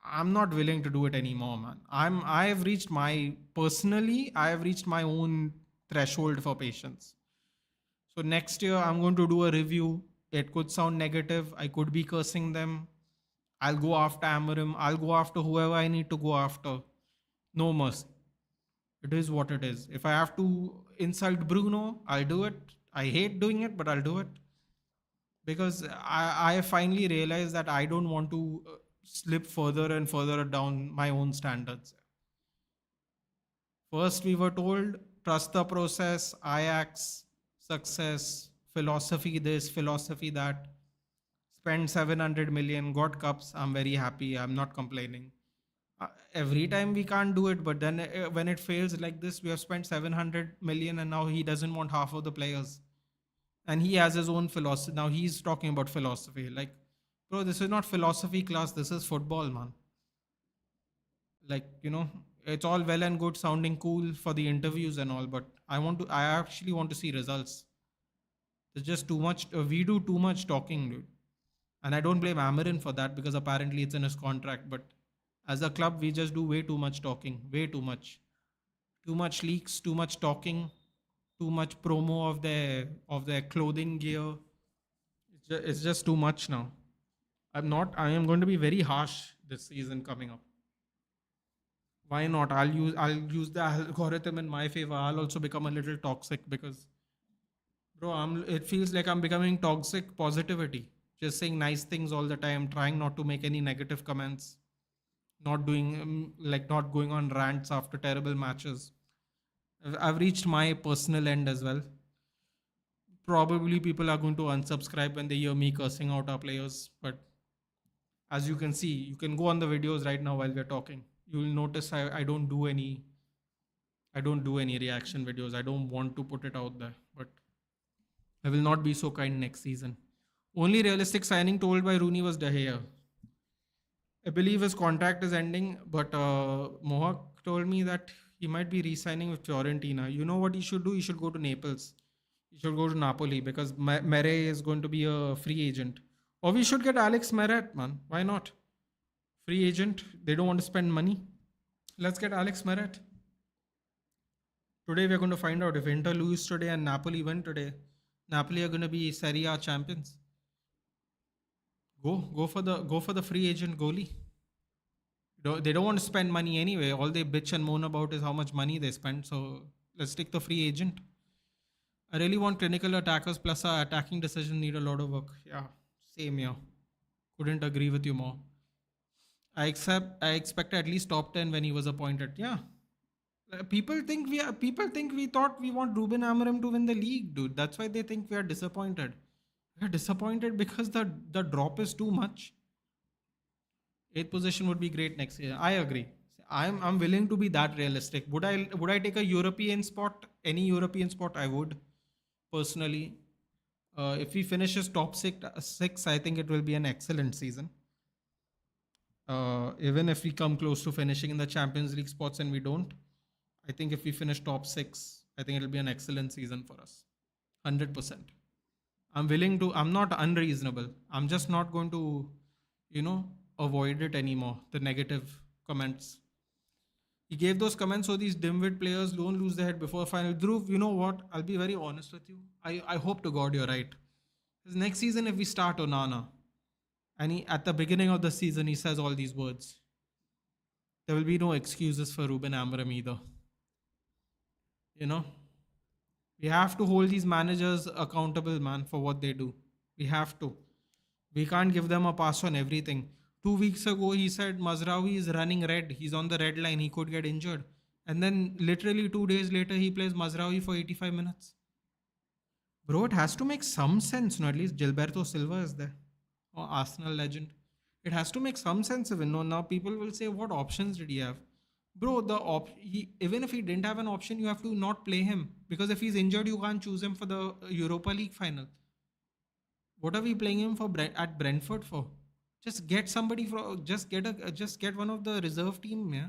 I'm not willing to do it anymore, man. I have reached my own threshold for patience. So next year I'm going to do a review. It could sound negative. I could be cursing them. I'll go after Amarim. I'll go after whoever I need to go after. No mercy. It is what it is. If I have to insult Bruno, I'll do it. I hate doing it, but I'll do it. Because I finally realized that I don't want to slip further and further down my own standards. First, we were told trust the process, Ajax, success, philosophy this, philosophy that. Spent 700 million, got cups. I'm very happy. I'm not complaining. Every time we can't do it, but then when it fails like this, we have spent 700 million and now he doesn't want half of the players. And he has his own philosophy. Now he's talking about philosophy. Like, bro, this is not philosophy class. This is football, man. Like, it's all well and good sounding cool for the interviews and all, but I actually want to see results. It's just too much. We do too much talking, dude. And I don't blame Amarin for that because apparently it's in his contract. But as a club, we just do way too much talking. Way too much. Too much leaks, too much talking, too much promo of their clothing gear. It's just too much now. I am going to be very harsh this season coming up. Why not? I'll use the algorithm in my favor. I'll also become a little toxic because bro, it feels like I'm becoming toxic positivity. Just saying nice things all the time, trying not to make any negative comments, not doing not going on rants after terrible matches. I've reached my personal end as well. Probably people are going to unsubscribe when they hear me cursing out our players, but as you can see, you can go on the videos right now while we're talking. You will notice I don't do any reaction videos. I don't want to put it out there, but I will not be so kind next season. Only realistic signing told by Rooney was De Gea. I believe his contract is ending, but Mohawk told me that he might be re-signing with Fiorentina. You know what he should do? He should go to Naples. He should go to Napoli because Mere is going to be a free agent. Or we should get Alex Meret, man. Why not? Free agent. They don't want to spend money. Let's get Alex Meret. Today we're going to find out if Inter lose today and Napoli win today. Napoli are going to be Serie A champions. Go for the free agent goalie. They don't want to spend money anyway. All they bitch and moan about is how much money they spend. So let's take the free agent. I really want clinical attackers plus our attacking decision need a lot of work. Yeah, same here. Couldn't agree with you more. I expect at least top 10 when he was appointed. Yeah. People think we thought we want Ruben Amorim to win the league, dude. That's why they think we are disappointed. We are disappointed because the drop is too much. Eighth position would be great next year. I agree. I'm willing to be that realistic. Would I take a European spot? Any European spot I would personally. If we finish as top six, I think it will be an excellent season. Even if we come close to finishing in the Champions League spots and we don't, I think if we finish top six, I think it'll be an excellent season for us. 100%. I'm not unreasonable. I'm just not going to, avoid it anymore. The negative comments. He gave those comments so these dimwit players don't lose their head before final. Dhruv, you know what? I'll be very honest with you. I hope to God you're right. Because next season, if we start Onana, and at the beginning of the season, he says all these words, there will be no excuses for Ruben Amorim either. We have to hold these managers accountable, man, for what they do. We have to. We can't give them a pass on everything. 2 weeks ago, he said Mazraoui is running red. He's on the red line. He could get injured. And then literally 2 days later, he plays Mazraoui for 85 minutes. Bro, it has to make some sense. No, at least Gilberto Silva is there. Or Arsenal legend. It has to make some sense even. No, now people will say, what options did he have? Bro, even if he didn't have an option, you have to not play him. Because if he's injured, you can't choose him for the Europa League final. What are we playing him for at Brentford for? Just get somebody just get one of the reserve team, yeah.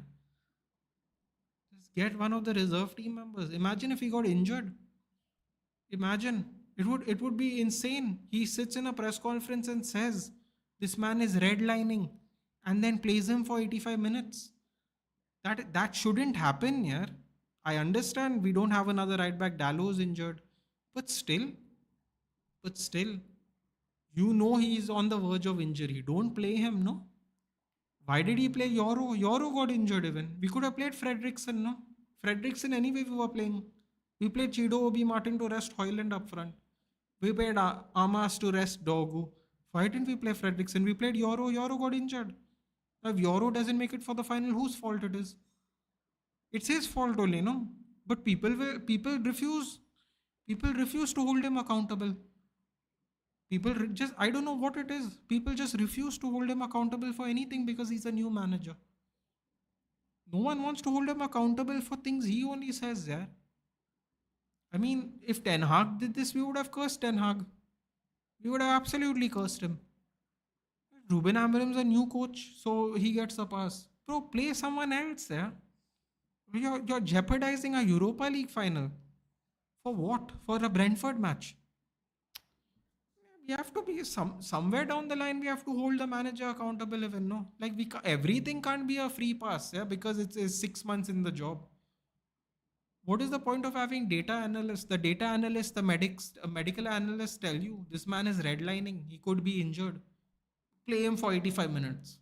Just get one of the reserve team members. Imagine if he got injured. Imagine. It would be insane. He sits in a press conference and says this man is redlining and then plays him for 85 minutes. That shouldn't happen, yeah. I understand we don't have another right back. Dalot's injured. But still, he is on the verge of injury. Don't play him, no? Why did he play Euro? Euro got injured even. We could have played Fredrickson, no? Fredrickson anyway we were playing. We played Chido Obi Martin to rest Hoyland up front. We played Amas to rest Dogu. Why didn't we play Fredrickson? We played Euro. Euro got injured. Now, if Euro doesn't make it for the final, whose fault it is? It's his fault only, no? But people refuse. People refuse to hold him accountable. I don't know what it is. People just refuse to hold him accountable for anything because he's a new manager. No one wants to hold him accountable for things he only says, yeah. I mean, if Ten Hag did this, we would have cursed Ten Hag. We would have absolutely cursed him. Ruben Amorim's a new coach, so he gets a pass. Bro, play someone else, yeah. You're jeopardizing a Europa League final. For what? For a Brentford match. We have to be somewhere down the line. We have to hold the manager accountable, even no. Like everything can't be a free pass, yeah, because it's 6 months in the job. What is the point of having data analysts? The data analysts, the medical analysts tell you this man is redlining. He could be injured. Play him for 85 minutes.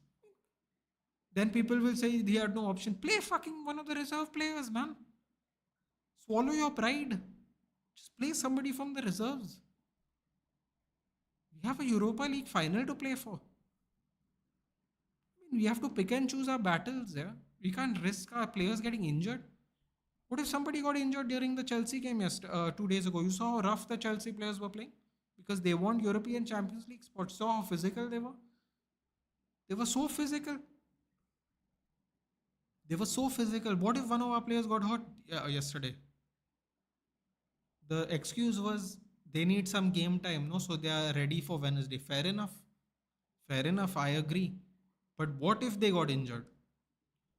Then people will say he had no option. Play fucking one of the reserve players, man. Swallow your pride. Just play somebody from the reserves. We have a Europa League final to play for. I mean, we have to pick and choose our battles, yeah. We can't risk our players getting injured. What if somebody got injured during the Chelsea game 2 days ago? You saw how rough the Chelsea players were playing because they want European Champions League spots. Saw how physical they were. They were so physical. They were so physical. What if one of our players got hurt yesterday? The excuse was they need some game time, no? So they are ready for Wednesday. Fair enough. Fair enough. I agree. But what if they got injured?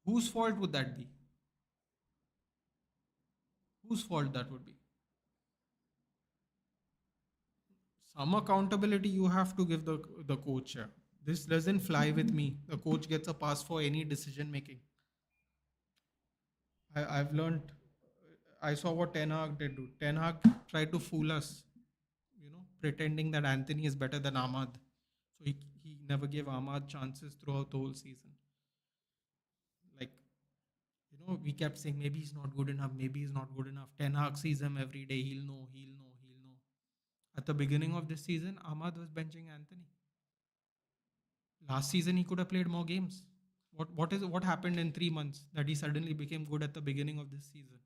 Whose fault would that be? Whose fault that would be? Some accountability you have to give the coach. Yeah. This doesn't fly with me. The coach gets a pass for any decision making. I've learned. I saw what Ten Hag did do. Ten Hag tried to fool us, pretending that Anthony is better than Ahmad. So he never gave Ahmad chances throughout the whole season. Like, we kept saying maybe he's not good enough, maybe he's not good enough. Ten Hag sees him every day. He'll know, he'll know, he'll know. At the beginning of this season, Ahmad was benching Anthony. Last season, he could have played more games. What happened in 3 months that he suddenly became good at the beginning of this season?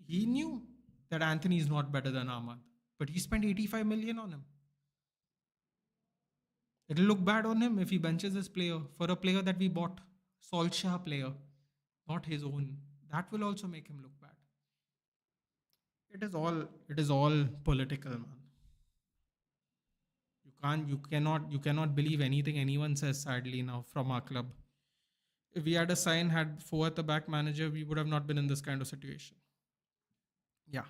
He knew that Anthony is not better than Ahmad, but he spent 85 million on him. It'll look bad on him if he benches this player for a player that we bought, Solskjaer player, not his own. That will also make him look bad. It is all political, man. You cannot believe anything anyone says, sadly, now from our club. If we had four at the back manager, we would have not been in this kind of situation. Yeah,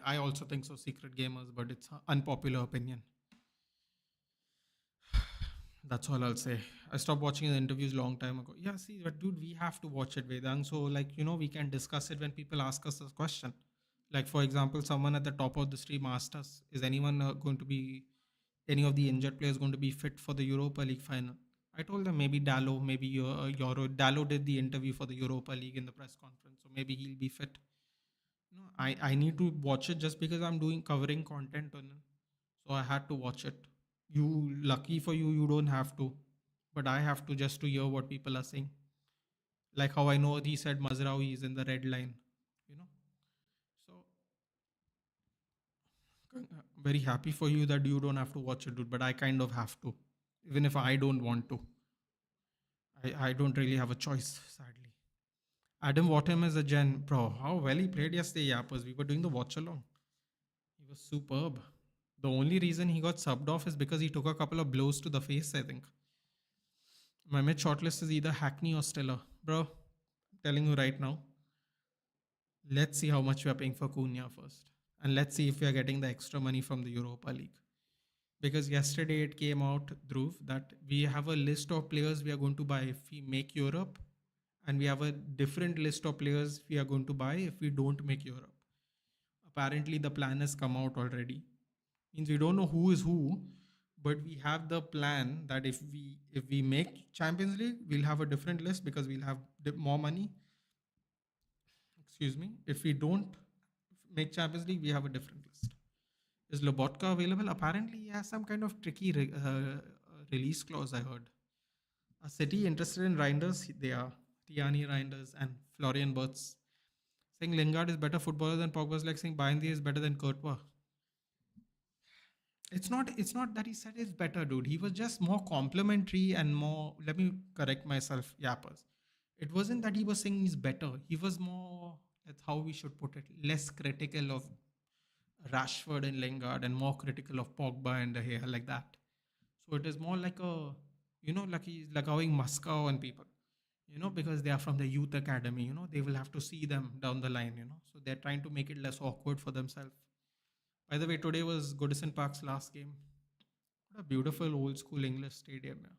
I also think so, secret gamers, but it's an unpopular opinion. That's all I'll say. I stopped watching the interviews long time ago. Yeah, see, but dude, we have to watch it, Vedang. So, we can discuss it when people ask us this question. Like, for example, someone at the top of the stream asked us, is anyone going to be, any of the injured players going to be fit for the Europa League final? I told them maybe Dallo, maybe Euro. Dallo did the interview for the Europa League in the press conference, so maybe he'll be fit. I need to watch it just because I'm covering content on it. So I had to watch it. Lucky for you, you don't have to, but I have to just to hear what people are saying. Like how I know he said Mazraoui is in the red line, you know. So very happy for you that you don't have to watch it, dude. But I kind of have to, even if I don't want to. I don't really have a choice, sadly. Adam Watham is a gen, bro. How well he played yesterday, Yappers. We were doing the watch along. He was superb. The only reason he got subbed off is because he took a couple of blows to the face, I think. My mid shortlist is either Hackney or Stiller. Bro, I'm telling you right now, let's see how much we are paying for Cunha first. And let's see if we are getting the extra money from the Europa League. Because yesterday it came out, Dhruv, that we have a list of players we are going to buy if we make Europe. And we have a different list of players we are going to buy if we don't make Europe. Apparently the plan has come out already. Means we don't know who is who, but we have the plan that if we make Champions League, we'll have a different list because we'll have more money. Excuse me. If we don't make Champions League, we have a different list. Is Lobotka available? Apparently, he has some kind of tricky release clause, I heard. A City interested in Reinders? They are. Tiani Reinders and Florian Wirtz. Saying Lingard is better footballer than Pogba is like saying Bayandi is better than Courtois. It's not that he said it's better, dude. He was just more complimentary and more, let me correct myself, Yappers. It wasn't that he was saying he's better. He was more, that's how we should put it, less critical of Rashford and Lingard and more critical of Pogba and De Gea, like that. So it is more like like he's like going Moscow on people, because they are from the youth academy, they will have to see them down the line, so they're trying to make it less awkward for themselves. By the way, today was Goodison Park's last game. What a beautiful old school English stadium. Yeah.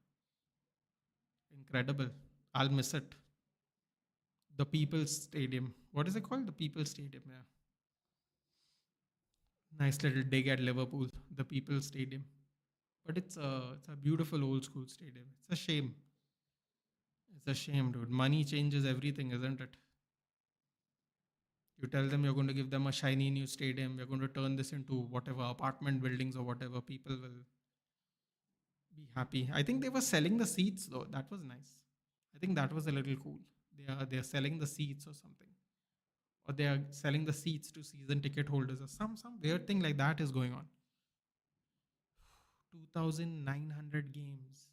Incredible. I'll miss it. The People's Stadium. What is it called? The People's Stadium. Yeah. Nice little dig at Liverpool. The People's Stadium. But it's a beautiful old school stadium. It's a shame. It's a shame, dude. Money changes everything, isn't it? You tell them you're going to give them a shiny new stadium. You're going to turn this into whatever apartment buildings or whatever. People will be happy. I think they were selling the seats though. That was nice. I think that was a little cool. They're selling the seats or something, or they are selling the seats to season ticket holders or some weird thing like that is going on. 2,900 games.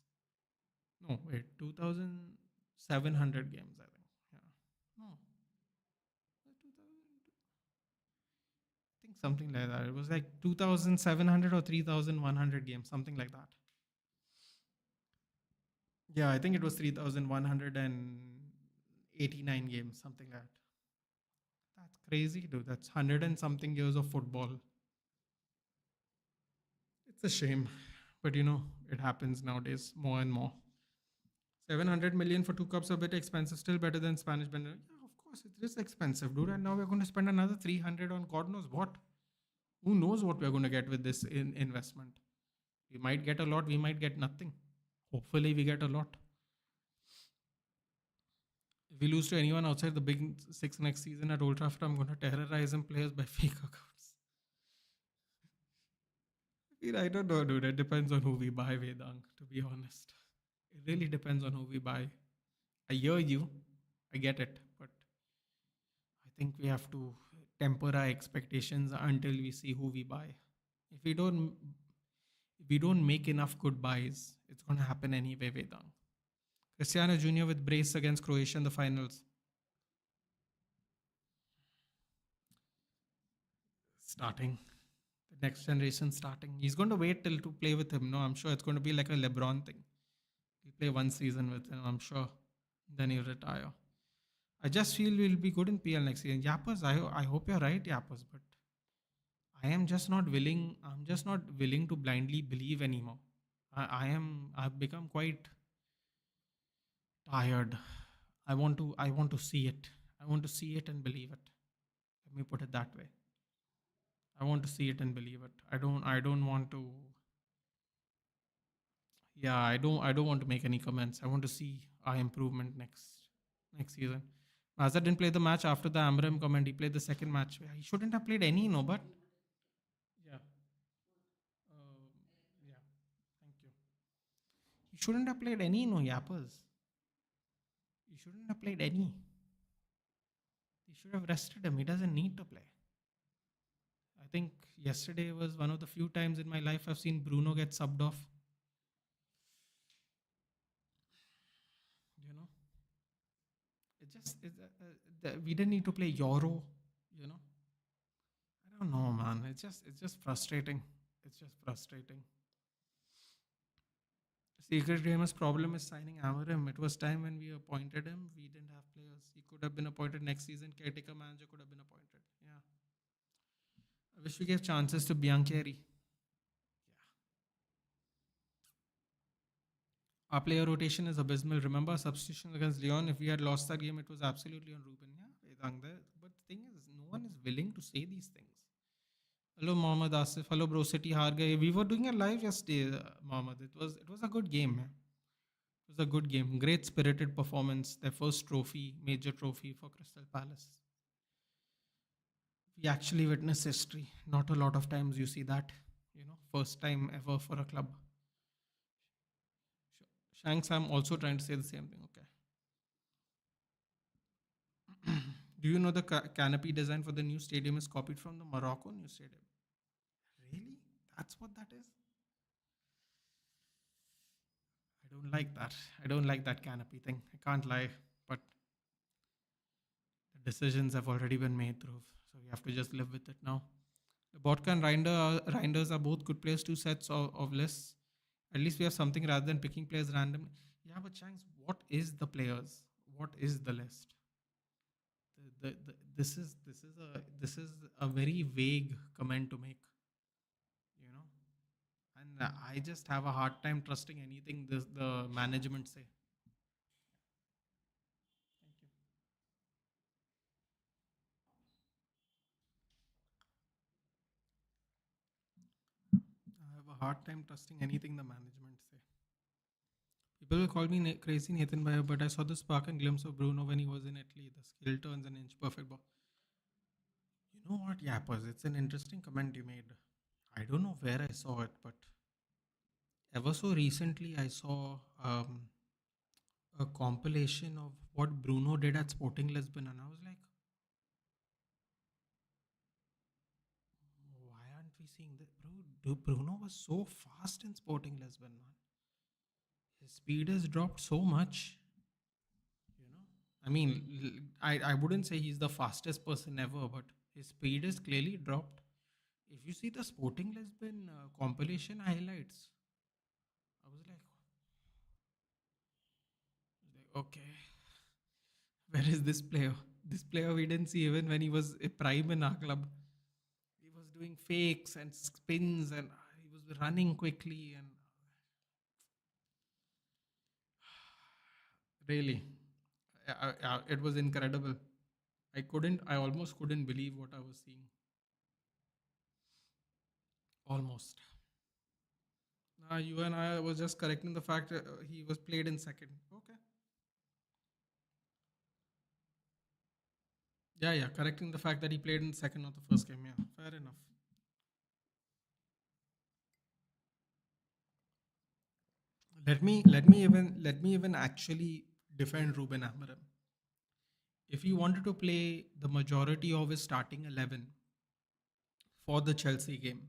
No, wait, 2,700 games. I think. Yeah. No, 2000. I think something like that. It was like 2,700 or 3,100 games, something like that. Yeah, I think it was 3,189 games, something like that. That's crazy, dude. That's 100 and something years of football. It's a shame, but it happens nowadays more and more. 700 million for two cups, a bit expensive, still better than Spanish Bender. Yeah, of course, it is expensive, dude. And now we're going to spend another 300 on God knows what. Who knows what we're going to get with this investment? We might get a lot, we might get nothing. Hopefully, we get a lot. If we lose to anyone outside the big six next season at Old Trafford, I'm going to terrorize them players by fake accounts. I don't know, dude. It depends on who we buy, Vedang, to be honest. It really depends on who we buy. I hear you. I get it. But I think we have to temper our expectations until we see who we buy. If we don't make enough good buys, it's going to happen anyway, Vedang. Cristiano Jr. with brace against Croatia in the finals. Starting. The next generation starting. He's going to wait till to play with him. No, I'm sure it's going to be like a LeBron thing. He'll play one season with him, I'm sure. Then he'll retire. I just feel we'll be good in PL next season. Yappers, I hope you're right, Yappers, but I am just not willing. I'm just not willing to blindly believe anymore. I've become quite tired. I want to see it. I want to see it and believe it. Let me put it that way. I want to see it and believe it. I don't want to. Yeah, I don't want to make any comments. I want to see our improvement next season. Mazda didn't play the match after the Amram comment. He played the second match. Yeah, he shouldn't have played any, no, but yeah. Yeah, thank you. He shouldn't have played any, no, yappers. He shouldn't have played any. He should have rested him. He doesn't need to play. I think yesterday was one of the few times in my life I've seen Bruno get subbed off. You know, we didn't need to play Euro. You know, I don't know, man. It's just frustrating. It's just frustrating. Secret Gamer's problem is signing Amarim. It was time when we appointed him. We didn't have players. He could have been appointed next season. Caretaker manager could have been appointed. Yeah. I wish we gave chances to Biancheri. Yeah. Our player rotation is abysmal. Remember our substitution against Leon? If we had lost that game, it was absolutely on Ruben. Yeah, Vedang there. But the thing is, no one is willing to say these things. Hello, Mohammad Asif. Hello, Bro City Hargay. We were doing a live yesterday, Mohammad. It was a good game. Yeah. It was a good game. Great spirited performance. Their first trophy, major trophy for Crystal Palace. We actually witnessed history. Not a lot of times you see that. First time ever for a club. Shanks, I'm also trying to say the same thing. Okay. Do you know the canopy design for the new stadium is copied from the Morocco new stadium? Really? That's what that is? I don't like that. I don't like that canopy thing. I can't lie. But the decisions have already been made through. So we have to just live with it now. The Botka and Reinders are both good players, two sets of lists. At least we have something rather than picking players randomly. Yeah, but Shanks, what is the players? What is the list? This is a very vague comment to make. And I just have a hard time trusting anything the management say. Thank you. I have a hard time trusting anything the management say. People will call me crazy Nathan Bayer, but I saw the spark and glimpse of Bruno when he was in Italy. The skill turns an inch perfect ball. You know what, Yappers? It's an interesting comment you made. I don't know where I saw it, but ever so recently I saw a compilation of what Bruno did at Sporting Lisbon, and I was like, why aren't we seeing that? Bruno was so fast in Sporting Lisbon, man. His speed has dropped so much. You know, I mean, I wouldn't say he's the fastest person ever, but his speed is clearly dropped. If you see the Sporting Lisbon compilation highlights, I was like, okay, where is this player? This player we didn't see even when he was a prime in our club. He was doing fakes and spins, and he was running quickly, and really, it was incredible. I almost couldn't believe what I was seeing. Almost. You and I was just correcting the fact that he was played in second. Okay. Yeah, yeah, correcting the fact that he played in second of the first game. Yeah, fair enough. Let me even actually defend Ruben Amorim. If he wanted to play the majority of his starting 11 for the Chelsea game,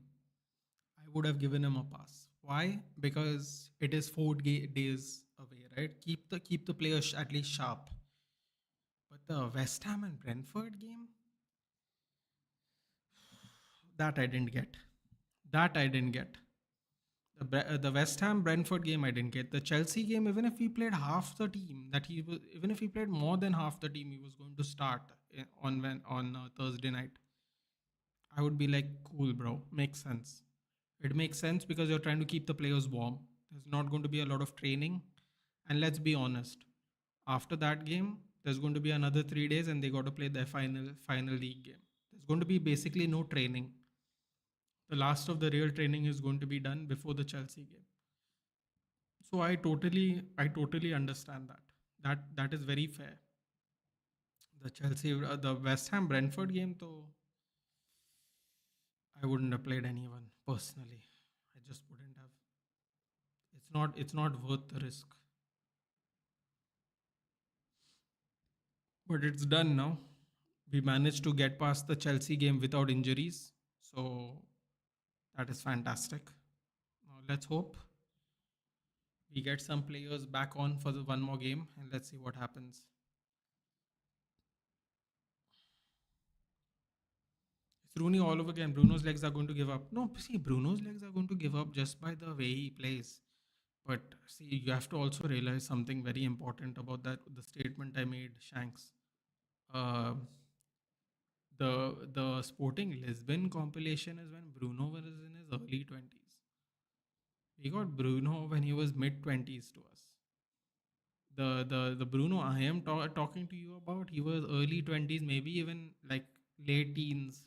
I would have given him a pass. Why? Because it is 4 days away, right? Keep the players at least sharp. But the West Ham and Brentford game, that I didn't get. That I didn't get. The West Ham Brentford game I didn't get. The Chelsea game, even if he played half the team, even if he played more than half the team, he was going to start on Thursday night. I would be like, cool, bro, makes sense. It makes sense because you're trying to keep the players warm. There's not going to be a lot of training, and let's be honest. After that game, there's going to be another 3 days, and they got to play their final league game. There's going to be basically no training. The last of the real training is going to be done before the Chelsea game. So I totally understand that. That is very fair. The West Ham Brentford game, though, I wouldn't have played anyone personally. I just wouldn't have. It's not worth the risk. But it's done now. We managed to get past the Chelsea game without injuries, so that is fantastic. Now let's hope we get some players back on for the one more game, and let's see what happens. It's Rooney all over again. Bruno's legs are going to give up. No, see, Bruno's legs are going to give up just by the way he plays. But see, you have to also realize something very important about that. The statement I made, Shanks. Uh, the Sporting Lisbon compilation is when Bruno was in his early 20s. We got Bruno when he was mid 20s to us. The Bruno I am talking to you about, he was early 20s, maybe even like late teens,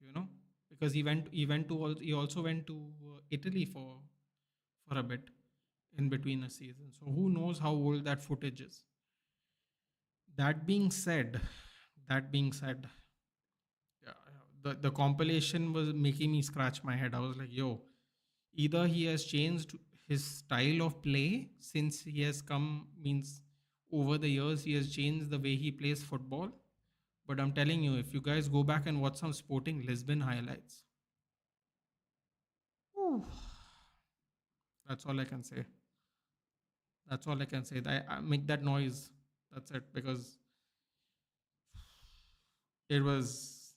you know, because he also went to Italy for a bit in between a season. So who knows how old that footage is. That being said, that being said, yeah, the compilation was making me scratch my head. I was like, yo, either he has changed his style of play since he has come, means over the years he has changed the way he plays football. But I'm telling you, if you guys go back and watch some Sporting Lisbon highlights, whew, that's all I can say. That's all I can say. I make that noise. That's it, because it was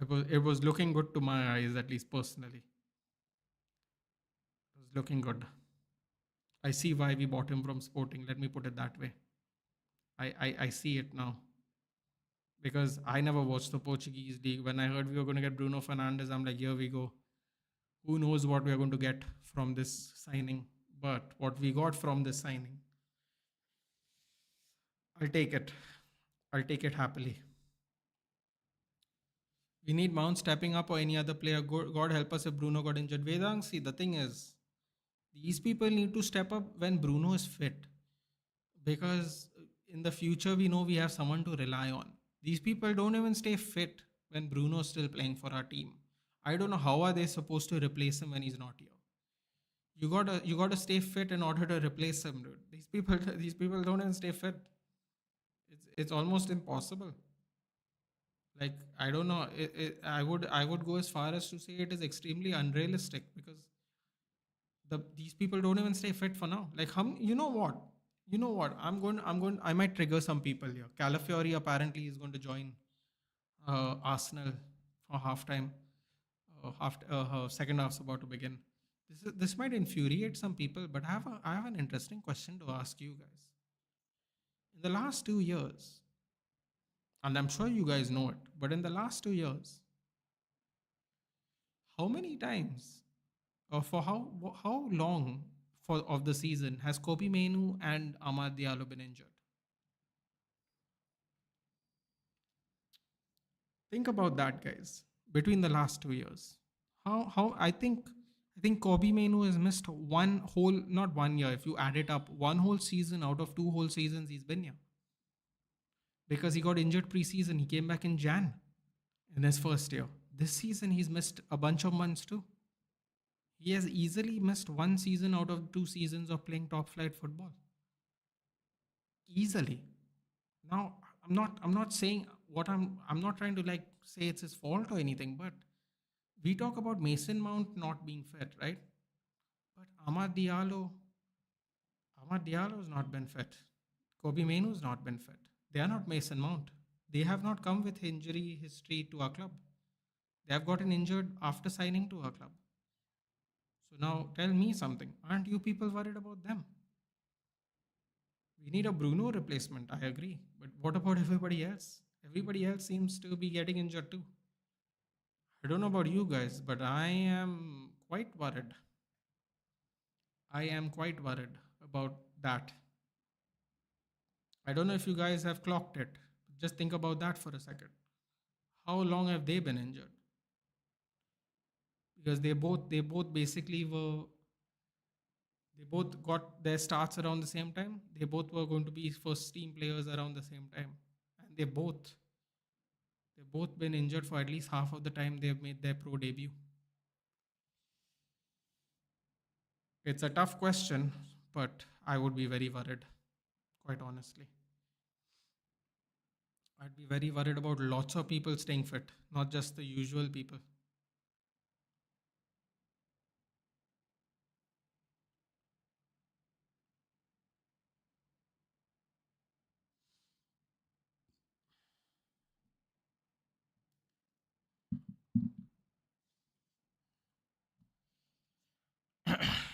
it was looking good to my eyes, at least personally. It was looking good. I see why we bought him from Sporting. Let me put it that way. I see it now, because I never watched the Portuguese league. When I heard we were going to get Bruno Fernandes, I'm like, here we go. Who knows what we are going to get from this signing? But what we got from this signing, I'll take it. I'll take it happily. We need Mount stepping up or any other player. God help us if Bruno got injured. Vedang, see, the thing is, these people need to step up when Bruno is fit, because in the future we know we have someone to rely on. These people don't even stay fit when Bruno is still playing for our team. I don't know how are they supposed to replace him when he's not here. You gotta stay fit in order to replace him, dude. These people don't even stay fit. It's almost impossible. Like, I don't know. I would go as far as to say it is extremely unrealistic, because these people don't even stay fit for now. Like, you know what? I might trigger some people here. Calafiori apparently is going to join Arsenal for halftime. Second half's about to begin. This might infuriate some people, but I have an interesting question to ask you guys. In the last 2 years, and I'm sure you guys know it, but in the last 2 years, how many times, or for how long for of the season has Kobe Menu and Amad Diallo been injured? Think about that, guys. Between the last 2 years, how I think Kobe Menu has missed one whole, not 1 year. If you add it up, one whole season out of two whole seasons he's been here, because he got injured preseason. He came back in Jan in his first year. This season he's missed a bunch of months too. He has easily missed one season out of 2 seasons of playing top flight football. Easily. Now, I'm not saying what I'm not trying to like say it's his fault or anything, but we talk about Mason Mount not being fit, right? But Amad Diallo has not been fit. Kobe Mainu has not been fit. They are not Mason Mount. They have not come with injury history to our club. They have gotten injured after signing to our club. So now tell me something. Aren't you people worried about them? We need a Bruno replacement, I agree. But what about everybody else? Everybody else seems to be getting injured too. I don't know about you guys, but I am quite worried. I am quite worried about that. I don't know if you guys have clocked it. Just think about that for a second. How long have they been injured? Because they both basically were, they both got their starts around the same time. They both were going to be first team players around the same time. And they've both been injured for at least half of the time they've made their pro debut. It's a tough question, but I would be very worried, quite honestly. I'd be very worried about lots of people staying fit, not just the usual people.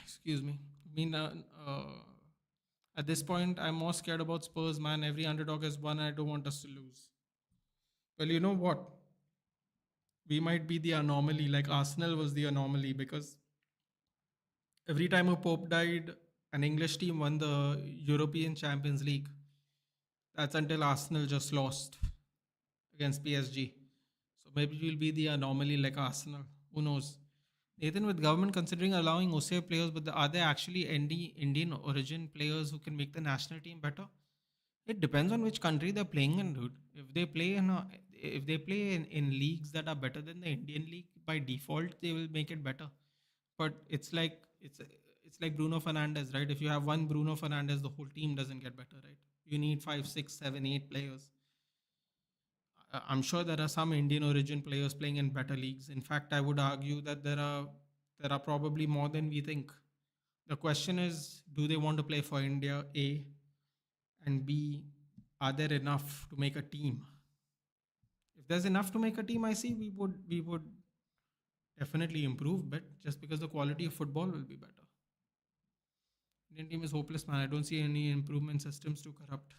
Excuse me. I mean, at this point, I'm more scared about Spurs, man. Every underdog has won. I don't want us to lose. Well, you know what? We might be the anomaly, like Arsenal was the anomaly, because every time a Pope died, an English team won the European Champions League. That's until Arsenal just lost against PSG. So maybe we'll be the anomaly like Arsenal. Who knows? Nathan, with government considering allowing OCA players, but are there actually any Indian origin players who can make the national team better? It depends on which country they're playing in, dude. If they play in leagues that are better than the Indian league, by default they will make it better. But it's like Bruno Fernandez, right? If you have one Bruno Fernandez, the whole team doesn't get better, right? You need five, six, seven, eight players. I'm sure there are some Indian origin players playing in better leagues. In fact, I would argue that there are probably more than we think. The question is, do they want to play for India? A, and B, are there enough to make a team? If there's enough to make a team, I see we would definitely improve, but just because the quality of football will be better. Indian team is hopeless, man. I don't see any improvement systems to corrupt.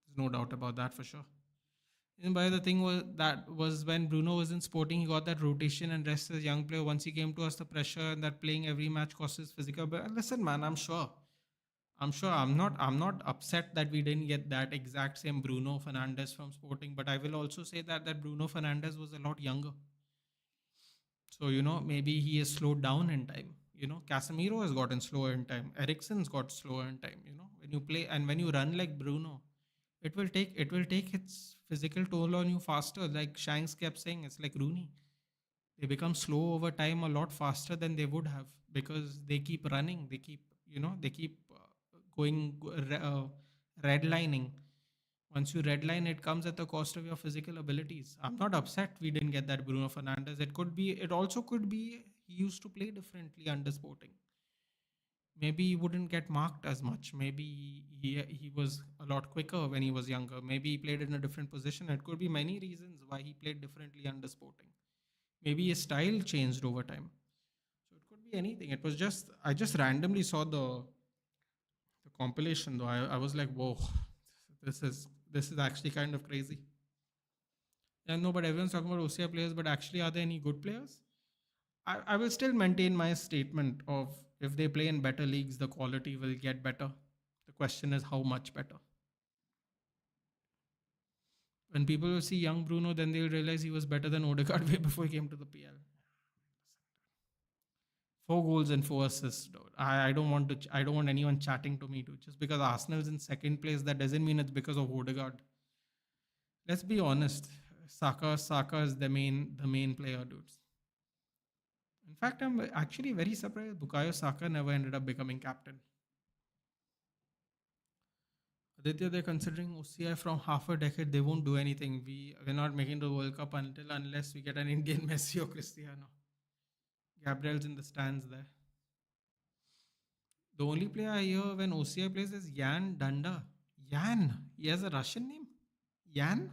There's no doubt about that for sure. And by the thing was that was when Bruno was in Sporting, he got that rotation and rest as a young player. Once he came to us, the pressure and that playing every match cost his physical. But listen, man, I'm sure I'm not upset that we didn't get that exact same Bruno Fernandes from Sporting, but I will also say that Bruno Fernandes was a lot younger. So, maybe he has slowed down in time. Casemiro has gotten slower in time. Ericsson's got slower in time. When you play and when you run like Bruno, it will take its physical toll on you faster. Like Shanks kept saying, it's like Rooney. They become slow over time a lot faster than they would have because they keep running. They keep going redlining. Once you redline, it comes at the cost of your physical abilities. I'm not upset we didn't get that Bruno Fernandes. It also could be he used to play differently under Sporting. Maybe he wouldn't get marked as much. Maybe he was a lot quicker when he was younger. Maybe he played in a different position. It could be many reasons why he played differently under Sporting. Maybe his style changed over time. So it could be anything. It was just I just randomly saw the compilation though. I was like, whoa, this is actually kind of crazy. Yeah, no, but everyone's talking about OCI players, but actually, are there any good players? I will still maintain my statement of if they play in better leagues, the quality will get better. The question is how much better. When people will see young Bruno, then they'll realize he was better than Odegaard way before he came to the PL. 4 goals and 4 assists. Dude. I don't want I don't want anyone chatting to me, dude. Just because Arsenal's in second place, that doesn't mean it's because of Odegaard. Let's be honest. Saka is the main player, dudes. In fact, I'm actually very surprised Bukayo Saka never ended up becoming captain. Aditya, they're considering OCI from half a decade. They won't do anything. We're not making the World Cup unless we get an Indian Messi or Cristiano. Gabriel's in the stands there. The only player I hear when OCI plays is Yan Danda. Yan. He has a Russian name. Yan.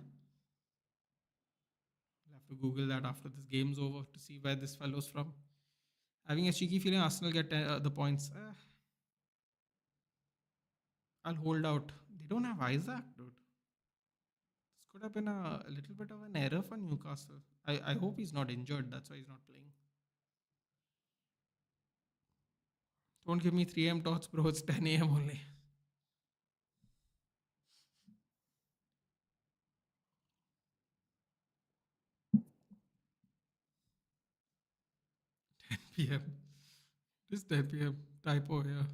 I'll have to Google that after this game's over to see where this fellow's from. Having a cheeky feeling Arsenal get the points. I'll hold out. They don't have Isaac, dude. This could have been a little bit of an error for Newcastle. I hope he's not injured. That's why he's not playing. Don't give me 3 a.m. thoughts, bro. It's 10 a.m. only. 10 p.m. Just 10 p.m. Typo here.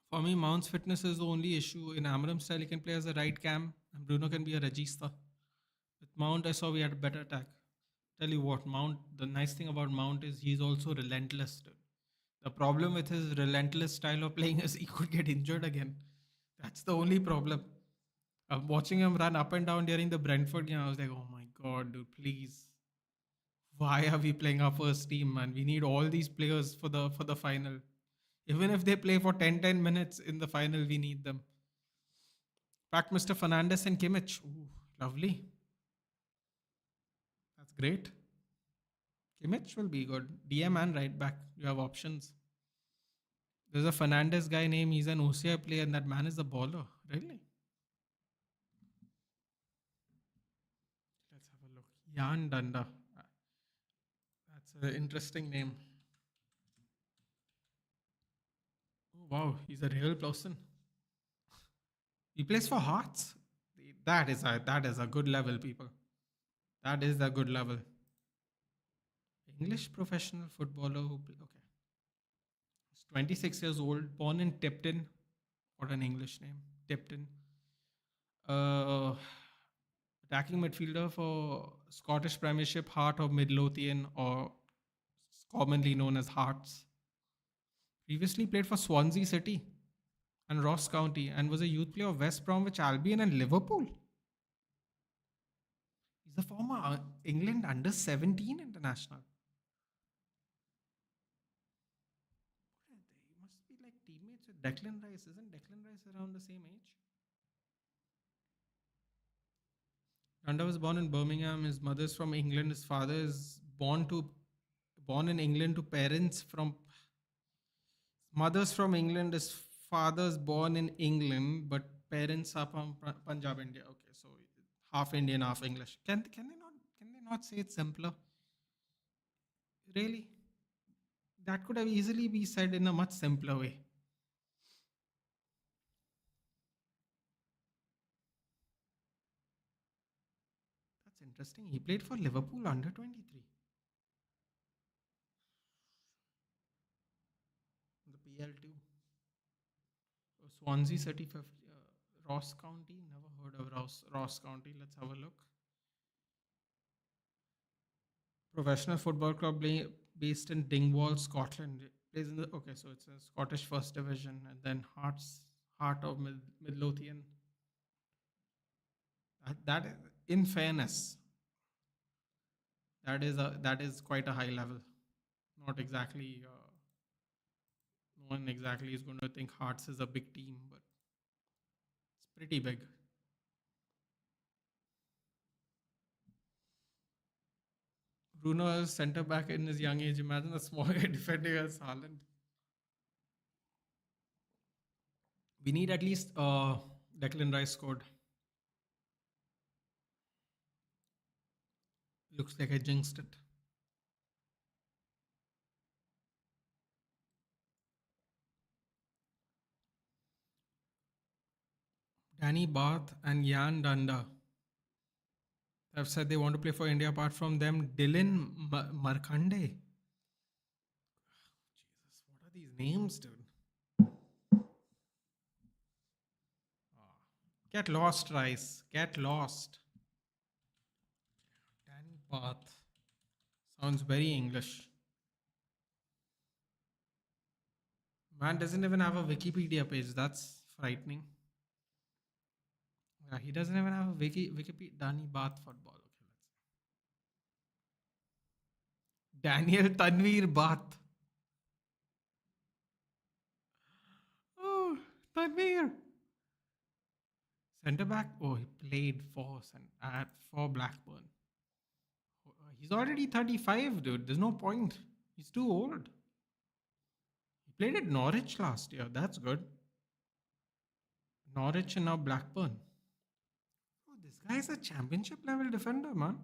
For me, Mount's fitness is the only issue. In Amram style, he can play as a right cam, and Bruno can be a regista. With Mount, I saw we had a better attack. Tell you what, Mount. The nice thing about Mount is he's also relentless. Dude. The problem with his relentless style of playing is he could get injured again. That's the only problem. Watching him run up and down during the Brentford game, I was like, oh my god, dude, please. Why are we playing our first team, man? We need all these players for the final. Even if they play for 10 minutes in the final, we need them. Fact, Mr. Fernandez and Kimmich. Ooh, lovely. That's great. Kimmich will be good. DM and right back. You have options. There's a Fernandez guy named, he's an OCI player, and that man is a baller. Really? Let's have a look. Jan Danda. That's an interesting name. Oh, wow, he's a real person. He plays for Hearts. That is a good level, people. That is a good level. English professional footballer who play. Okay, he's 26 years old, born in Tipton. What an English name, Tipton. Uh, Attacking midfielder for Scottish Premiership, Heart of Midlothian, or commonly known as Hearts. Previously played for Swansea City and Ross County and was a youth player of West Bromwich Albion and Liverpool. He's a former England under 17 international. He must be like teammates with Declan Rice. Isn't Declan Rice around the same age? Randa was born in Birmingham. His mother's from England. His father is born in England to parents from mothers from England. His father's born in England, but parents are from Punjab, India. Okay, so half Indian, half English. Can they not say it simpler? Really? That could have easily be said in a much simpler way. That's interesting. He played for Liverpool under 23. The PL2. Swansea City 50. Ross County. Never heard of Ross County. Let's have a look. Professional football club based in Dingwall, Scotland. It plays in the okay, so it's a Scottish First Division, and then Heart of Midlothian. That is, in fairness, that is quite a high level. Not exactly. No one exactly is going to think Hearts is a big team, but it's pretty big. Bruno is centre back in his young age. Imagine a small guy defending as Haaland. We need at least Declan Rice scored. Looks like I jinxed it. Danny Bath and Jan Danda have said they want to play for India. Apart from them, Dylan Markande. Jesus, what are these names, dude? Get lost, Rice. Get lost. Danny Bath. Sounds very English. Man doesn't even have a Wikipedia page. That's frightening. Yeah, he doesn't even have a Wikipedia. Danny Bath football. Okay, Daniel Tanvir Bath. Oh, Tanvir. Centre back. Oh, he played for Blackburn. He's already 35, dude. There's no point. He's too old. He played at Norwich last year. That's good. Norwich and now Blackburn. Oh, this guy's a championship level defender, man.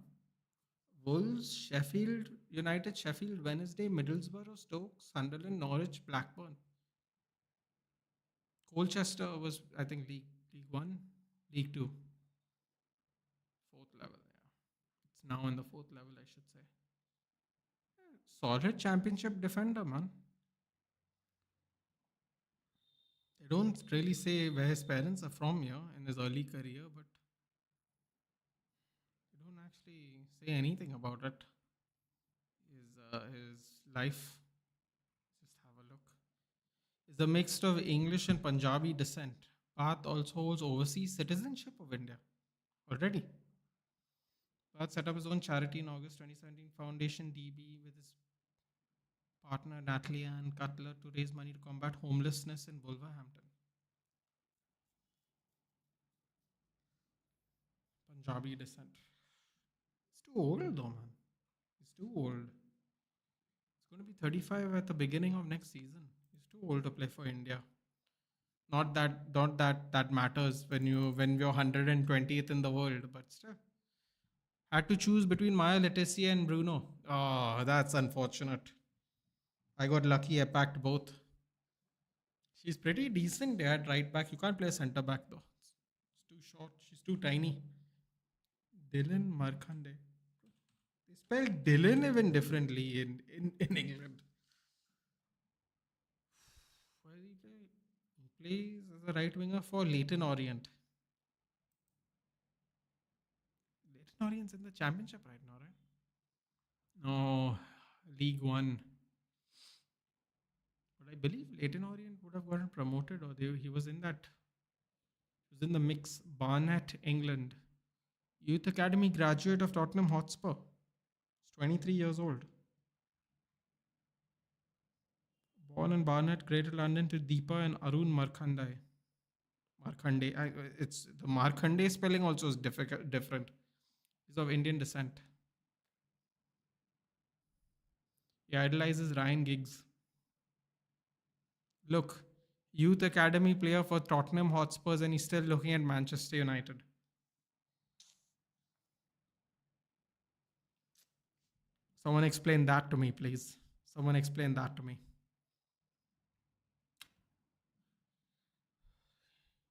Wolves, Sheffield United, Sheffield Wednesday, Middlesbrough, Stoke, Sunderland, Norwich, Blackburn. Colchester was, I think, League One, League Two, fourth level. Yeah, it's now in the fourth level, I should say. Solid championship defender, man. They don't really say where his parents are from here in his early career, but they don't actually say anything about it. His life. Just have a look. Is a mix of English and Punjabi descent. Path also holds overseas citizenship of India already. Path set up his own charity in August 2017, Foundation DB, with his partner Natalie Ann Cutler to raise money to combat homelessness in Wolverhampton. Punjabi descent. It's too old though, man. He's too old. He's going to be 35 at the beginning of next season. He's too old to play for India. Not that matters when you're 120th in the world, but still. Had to choose between Maya Letizia and Bruno. Oh, that's unfortunate. I got lucky. I packed both. She's pretty decent at right back. You can't play centre back though. It's too short. She's too tiny. Dylan Markande. They spell Dylan even differently in England. Where did he play? He plays as a right winger for Leighton Orient. Leighton Orient's in the championship right now, right? No, League One. But I believe Leighton Orient would have gotten promoted, or he was in that. He was in the mix. Barnet, England. Youth Academy graduate of Tottenham Hotspur. He's 23 years old. Born in Barnet, Greater London to Deepa and Arun Markande. Markande. It's the Markande spelling also is different. He's of Indian descent. He idolizes Ryan Giggs. Look, Youth academy player for Tottenham Hotspurs, and he's still looking at Manchester United. Someone explain that to me, please. Someone explain that to me.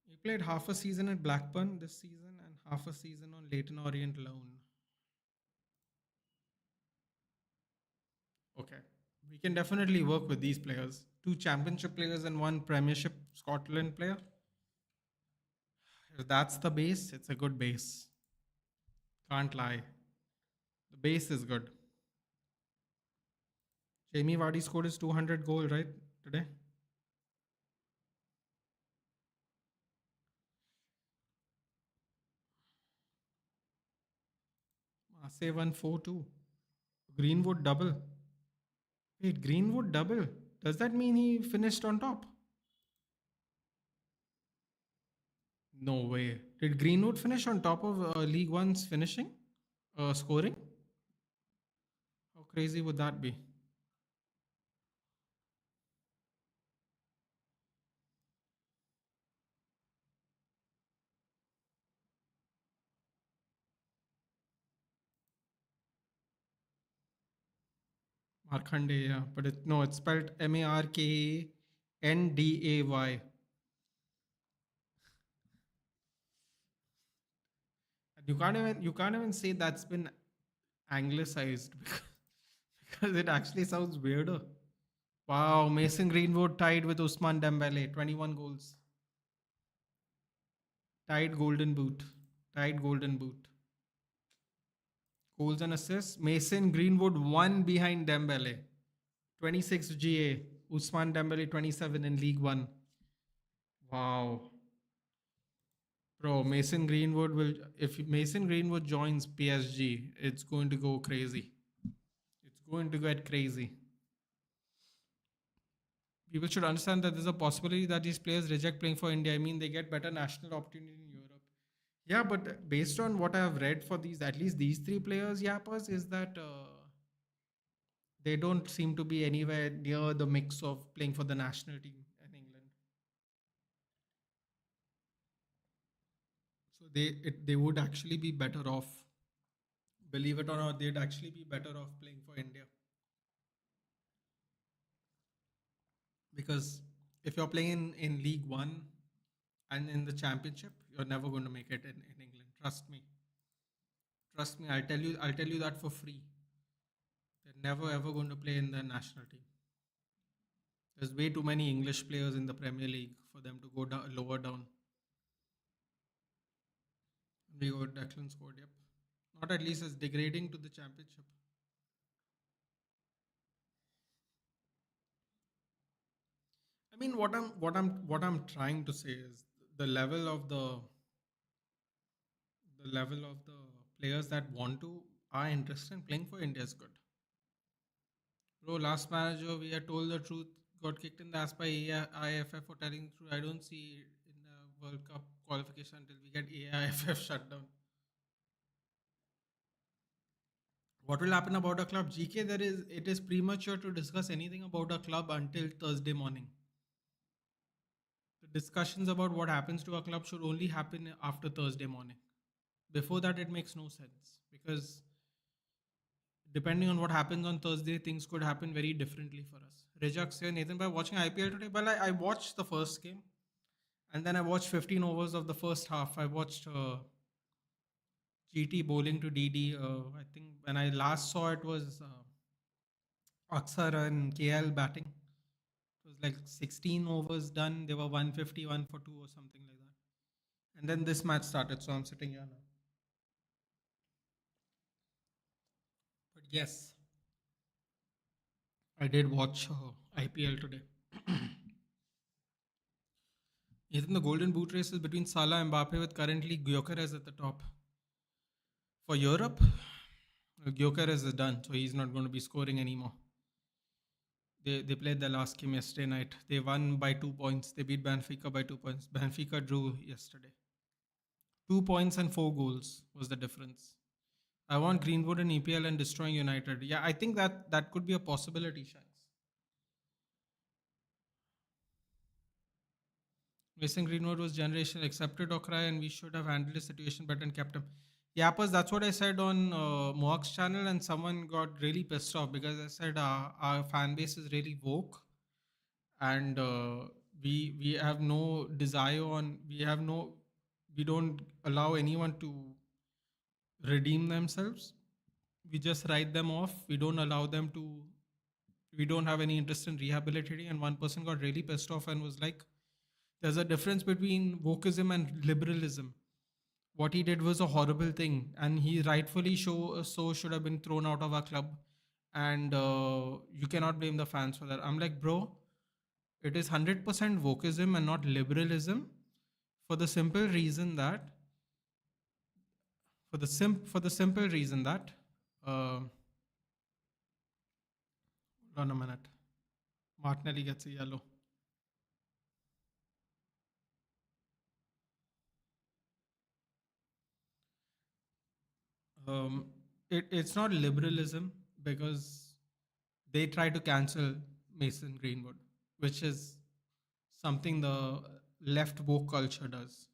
He played half a season at Blackburn this season and half a season on Leighton Orient loan. Okay. We can definitely work with these players. Two championship players and one premiership Scotland player. If that's the base, it's a good base. Can't lie. The base is good. Jamie Vardy scored his 200 goal, right? Today? Marseille won 4-2. Greenwood double. Wait, Greenwood double. Does that mean he finished on top? No way. Did Greenwood finish on top of League One's finishing? Scoring? How crazy would that be? Markanday, yeah. But no, it's spelled Markanday. And you can't even say that's been anglicized because it actually sounds weirder. Wow, Mason Greenwood tied with Usman Dembele, 21 goals. Tied Golden Boot. Tied Golden Boot. Goals and assists. Mason Greenwood one behind Dembele. 26 GA. Usman Dembele 27 in League One. Wow. Bro, Mason Greenwood will, if Mason Greenwood joins PSG, it's going to go crazy. It's going to get crazy. People should understand that there's a possibility that these players reject playing for India. I mean, they get better national opportunity in Europe. Yeah, but based on what I have read for these, at least these three players, Yappers, is that they don't seem to be anywhere near the mix of playing for the national team in England. So they would actually be better off. Believe it or not, they'd actually be better off playing for India. Because if you're playing in League One and in the championship, you're never going to make it in England. Trust me. Trust me, I'll tell you that for free. They're never ever going to play in the national team. There's way too many English players in the Premier League for them to go down, lower down. We got Declan scored, yep. Not at least as degrading to the championship. I mean, what I'm trying to say is the level of the players that want to are interested in playing for India is good. Bro, last manager we are told the truth, got kicked in the ass by AIFF for telling the truth. I don't see in the World Cup qualification until we get AIFF shut down. What will happen about a club? GK, it is premature to discuss anything about a club until Thursday morning. The discussions about what happens to a club should only happen after Thursday morning. Before that, it makes no sense because depending on what happens on Thursday, things could happen very differently for us. Rejak say, Nathan, by watching IPL today, well, I watched the first game and then I watched 15 overs of the first half. I watched GT bowling to DD. I think when I last saw it was Aksar and KL batting. It was like 16 overs done. They were 151 for 2 or something like that. And then this match started, so I'm sitting here now. But yes, I did watch IPL today. Even the golden boot race is between Salah and Mbappe with currently Gyökeres at the top. For Europe, Gyökeres is done, so he's not going to be scoring anymore. They played the last game yesterday night. They won by 2 points. They beat Benfica by 2 points. Benfica drew yesterday. 2 points and 4 goals was the difference. I want Greenwood in EPL and destroying United. Yeah, I think that could be a possibility, Shanks. Mason Greenwood was generation accepted or cry, and we should have handled the situation better and kept him. Yeah, Pas, that's what I said on Mohawk's channel, and someone got really pissed off because I said our fan base is really woke, and we have no desire on we don't allow anyone to redeem themselves. We just write them off. We don't allow them to. We don't have any interest in rehabilitating. And one person got really pissed off and was like, "There's a difference between wokeism and liberalism. What he did was a horrible thing, and he rightfully so should have been thrown out of our club. And you cannot blame the fans for that." I'm like, bro, it is 100% wokeism and not liberalism, for the simple reason that for the simple reason that hold on a minute. Martinelli gets a yellow. Um, it's not liberalism because they try to cancel Mason Greenwood, which is something the left woke culture does.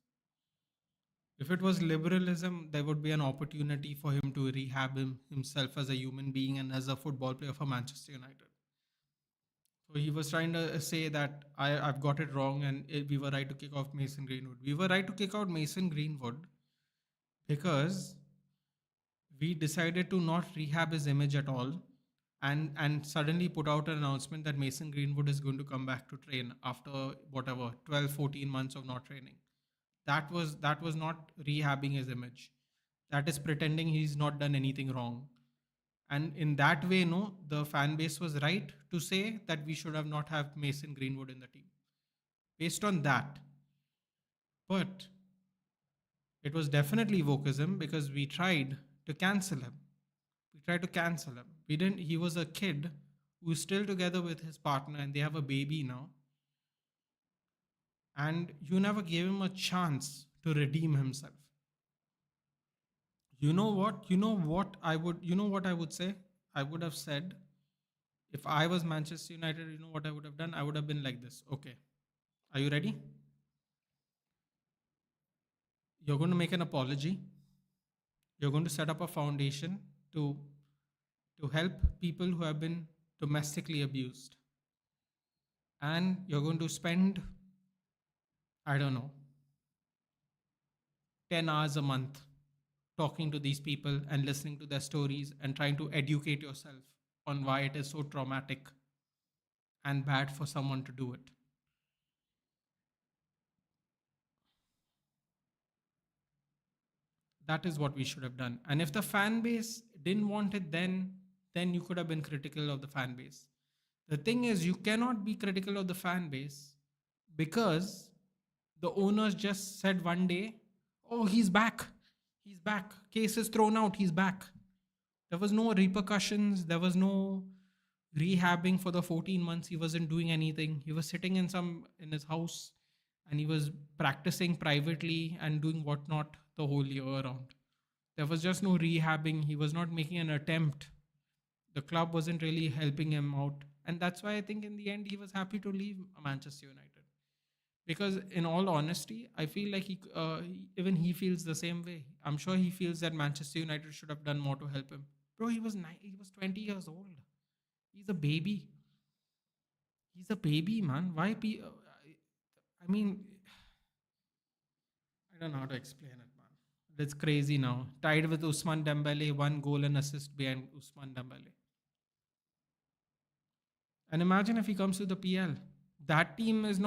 If it was liberalism, there would be an opportunity for him to rehab himself as a human being and as a football player for Manchester United. So he was trying to say that I've got it wrong and we were right to kick off Mason Greenwood. We were right to kick out Mason Greenwood because we decided to not rehab his image at all, and suddenly put out an announcement that Mason Greenwood is going to come back to train after whatever 12, 14 months of not training. That was not rehabbing his image. That is pretending he's not done anything wrong. And in that way, no, the fan base was right to say that we should have not have Mason Greenwood in the team based on that. But it was definitely wokeism because we tried to cancel him. We tried to cancel him. We didn't. He was a kid who's still together with his partner, and they have a baby now. And you never gave him a chance to redeem himself. You know what? You know what I would. You know what I would say. I would have said, if I was Manchester United, you know what I would have done? I would have been like this. Okay, are you ready? You're going to make an apology. You're going to set up a foundation to help people who have been domestically abused. And you're going to spend, I don't know, 10 hours a month talking to these people and listening to their stories and trying to educate yourself on why it is so traumatic and bad for someone to do it. That is what we should have done. And if the fan base didn't want it, then you could have been critical of the fan base. The thing is, you cannot be critical of the fan base because the owners just said one day, "Oh, he's back. He's back. Case is thrown out. He's back." There was no repercussions. There was no rehabbing for the 14 months. He wasn't doing anything. He was sitting in his house, and he was practicing privately and doing whatnot the whole year around. There was just no rehabbing. He was not making an attempt. The club wasn't really helping him out. And that's why I think in the end he was happy to leave Manchester United. Because in all honesty, I feel like even he feels the same way. I'm sure he feels that Manchester United should have done more to help him. Bro, he was 20 years old. He's a baby. He's a baby, man. I mean, I don't know how to explain it, man. It's crazy now. Tied with Usman Dembele, one goal and assist behind Usman Dembele. And imagine if he comes to the PL. That team's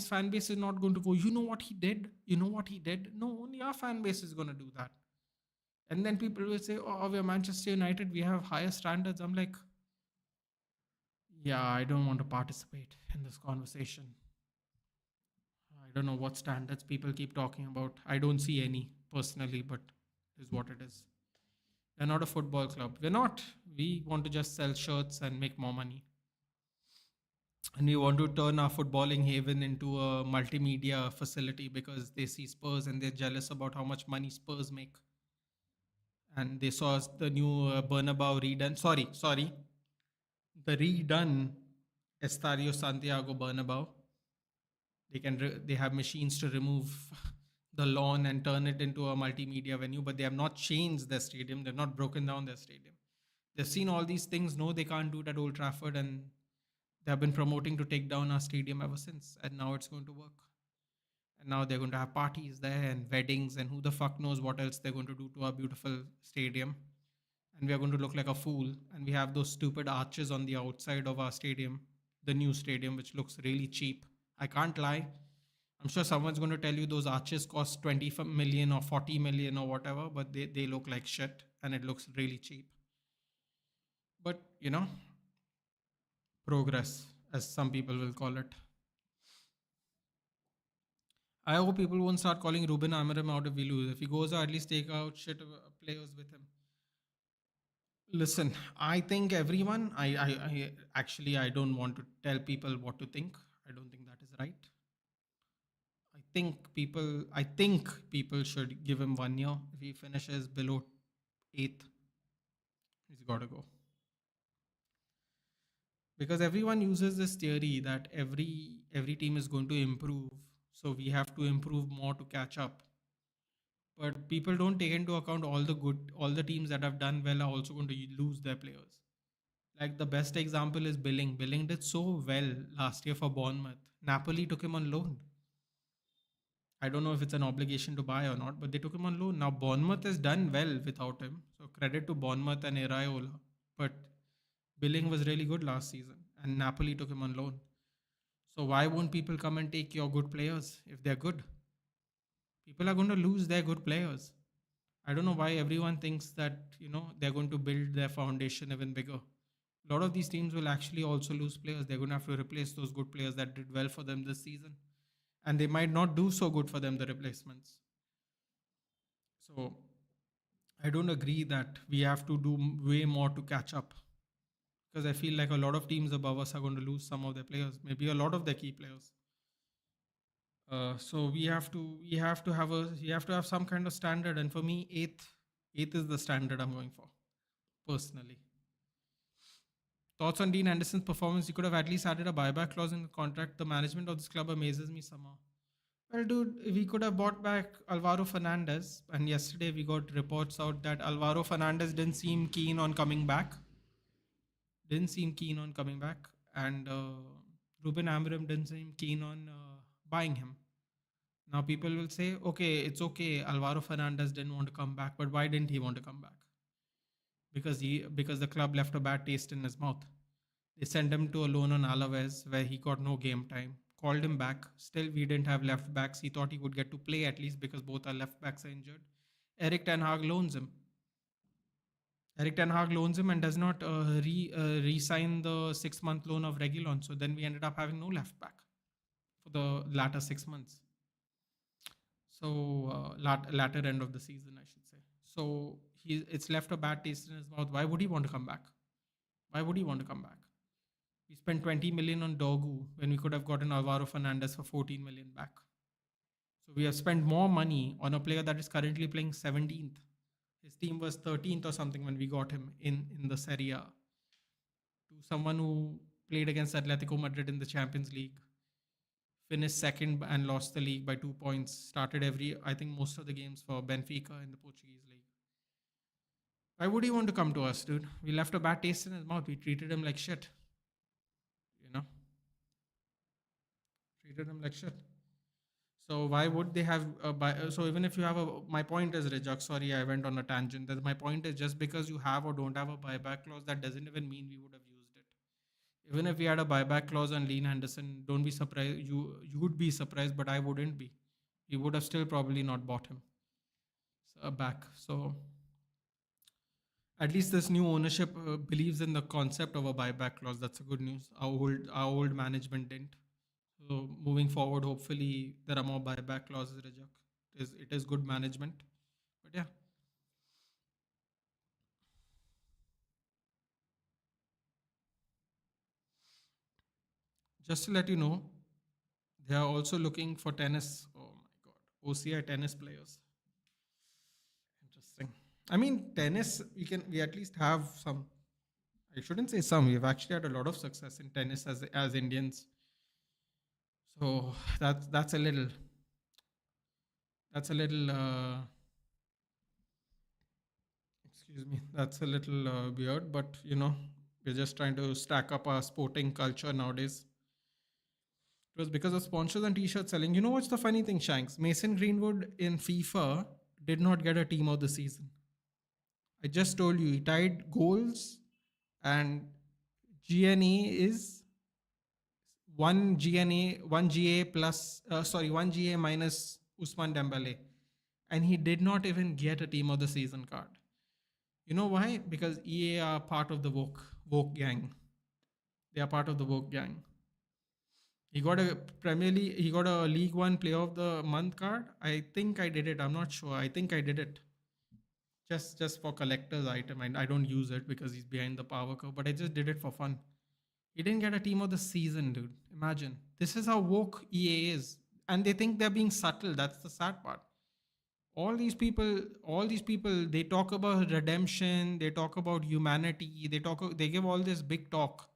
fan base is not going to go, you know what he did? You know what he did? No, only our fan base is going to do that. And then people will say, oh, we're Manchester United. We have higher standards. I'm like, yeah, I don't want to participate in this conversation. I don't know what standards people keep talking about. I don't see any personally, but it is what it is. We're not a football club. We're not. We want to just sell shirts and make more money. And we want to turn our footballing haven into a multimedia facility because they see Spurs and they're jealous about how much money Spurs make. And they saw the new Bernabeu redone. Sorry. The redone Estadio Santiago Bernabeu. They have machines to remove the lawn and turn it into a multimedia venue, but they have not changed their stadium. They've not broken down their stadium. They've seen all these things. No, they can't do it at Old Trafford, and they have been promoting to take down our stadium ever since. And now it's going to work. And now they're going to have parties there and weddings, and who the fuck knows what else they're going to do to our beautiful stadium. And we are going to look like a fool. And we have those stupid arches on the outside of our stadium, the new stadium, which looks really cheap. I can't lie. I'm sure someone's going to tell you those arches cost 20 million or 40 million or whatever, but they look like shit and it looks really cheap. But, progress, as some people will call it. I hope people won't start calling Ruben Amorim out if we lose. If he goes out, at least take out shit players with him. Listen, I think everyone. I actually I don't want to tell people what to think. I don't think that is right. I think people should give him 1 year. If he finishes below eighth, he's got to go. Because everyone uses this theory that every team is going to improve, so we have to improve more to catch up. But people don't take into account all the teams that have done well are also going to lose their players. Like the best example is Billing. Billing did so well last year for Bournemouth. Napoli took him on loan. I don't know if it's an obligation to buy or not, but they took him on loan. Now Bournemouth has done well without him, so credit to Bournemouth and Iraola. But Billing was really good last season, and Napoli took him on loan. So why won't people come and take your good players if they're good? People are going to lose their good players. I don't know why everyone thinks that they're going to build their foundation even bigger. A lot of these teams will actually also lose players. They're going to have to replace those good players that did well for them this season, and they might not do so good for them, the replacements. So I don't agree that we have to do way more to catch up, because I feel like a lot of teams above us are going to lose some of their players, maybe a lot of their key players. So we have to have some kind of standard, and for me, eighth is the standard I'm going for personally. Thoughts on Dean Anderson's performance? You could have at least added a buyback clause in the contract. The management of this club amazes me somehow. Well, dude, we could have bought back Alvaro Fernandez, and yesterday we got reports out that Alvaro Fernandez didn't seem keen on coming back. And Ruben Amorim didn't seem keen on buying him. Now people will say, okay, it's okay. Alvaro Fernandez didn't want to come back, but why didn't he want to come back? Because the club left a bad taste in his mouth. They sent him to a loan on Alaves where he got no game time. Called him back. Still, we didn't have left backs. He thought he would get to play at least because both our left backs are injured. Eric Ten Hag loans him. And does not re-sign the 6-month loan of Reguilon. So then we ended up having no left back for the latter 6 months. So latter end of the season, I should say. So it's left a bad taste in his mouth. Why would he want to come back? We spent 20 million on Dogu when we could have gotten Alvaro Fernandez for 14 million back. So we have spent more money on a player that is currently playing 17th. His team was 13th or something when we got him in the Serie A. To someone who played against Atletico Madrid in the Champions League, finished second and lost the league by 2 points, started most of the games for Benfica in the Portuguese league. Why would he want to come to us, dude? We left a bad taste in his mouth. We treated him like shit. So why would they have so even if you have my point is, Rejak, sorry, I went on a tangent. That my point is, just because you have or don't have a buyback clause, that doesn't even mean we would have used it. Even if we had a buyback clause on Dean Henderson, don't be surprised. You would be surprised, but I wouldn't be. We would have still probably not bought him back. So at least this new ownership believes in the concept of a buyback clause. That's a good news. Our old management didn't. So moving forward, hopefully there are more buyback clauses, Rajak. It is good management. But yeah. Just to let you know, they are also looking for tennis. Oh my god. OCI tennis players. Interesting. I mean, tennis, we at least have some. I shouldn't say some. We've actually had a lot of success in tennis as Indians. So that's a little excuse me, that's a little weird, but we're just trying to stack up our sporting culture nowadays. It was because of sponsors and t-shirt selling. You know what's the funny thing, Shanks? Mason Greenwood in FIFA did not get a team of the season. I just told you he tied goals, and GNA is one GA plus, sorry, one GA minus Usman Dembele, and he did not even get a team of the season card. You know why? Because EA are part of the woke gang. They are part of the woke gang. He got a Premier League. He got a League One Player of the Month card. I think I did it. I'm not sure. I think I did it. Just for collector's item. I don't use it because he's behind the power curve. But I just did it for fun. He didn't get a team of the season, dude. Imagine. This is how woke EA is, and they think they're being subtle. That's the sad part. All these people, they talk about redemption. They talk about humanity. They give all this big talk.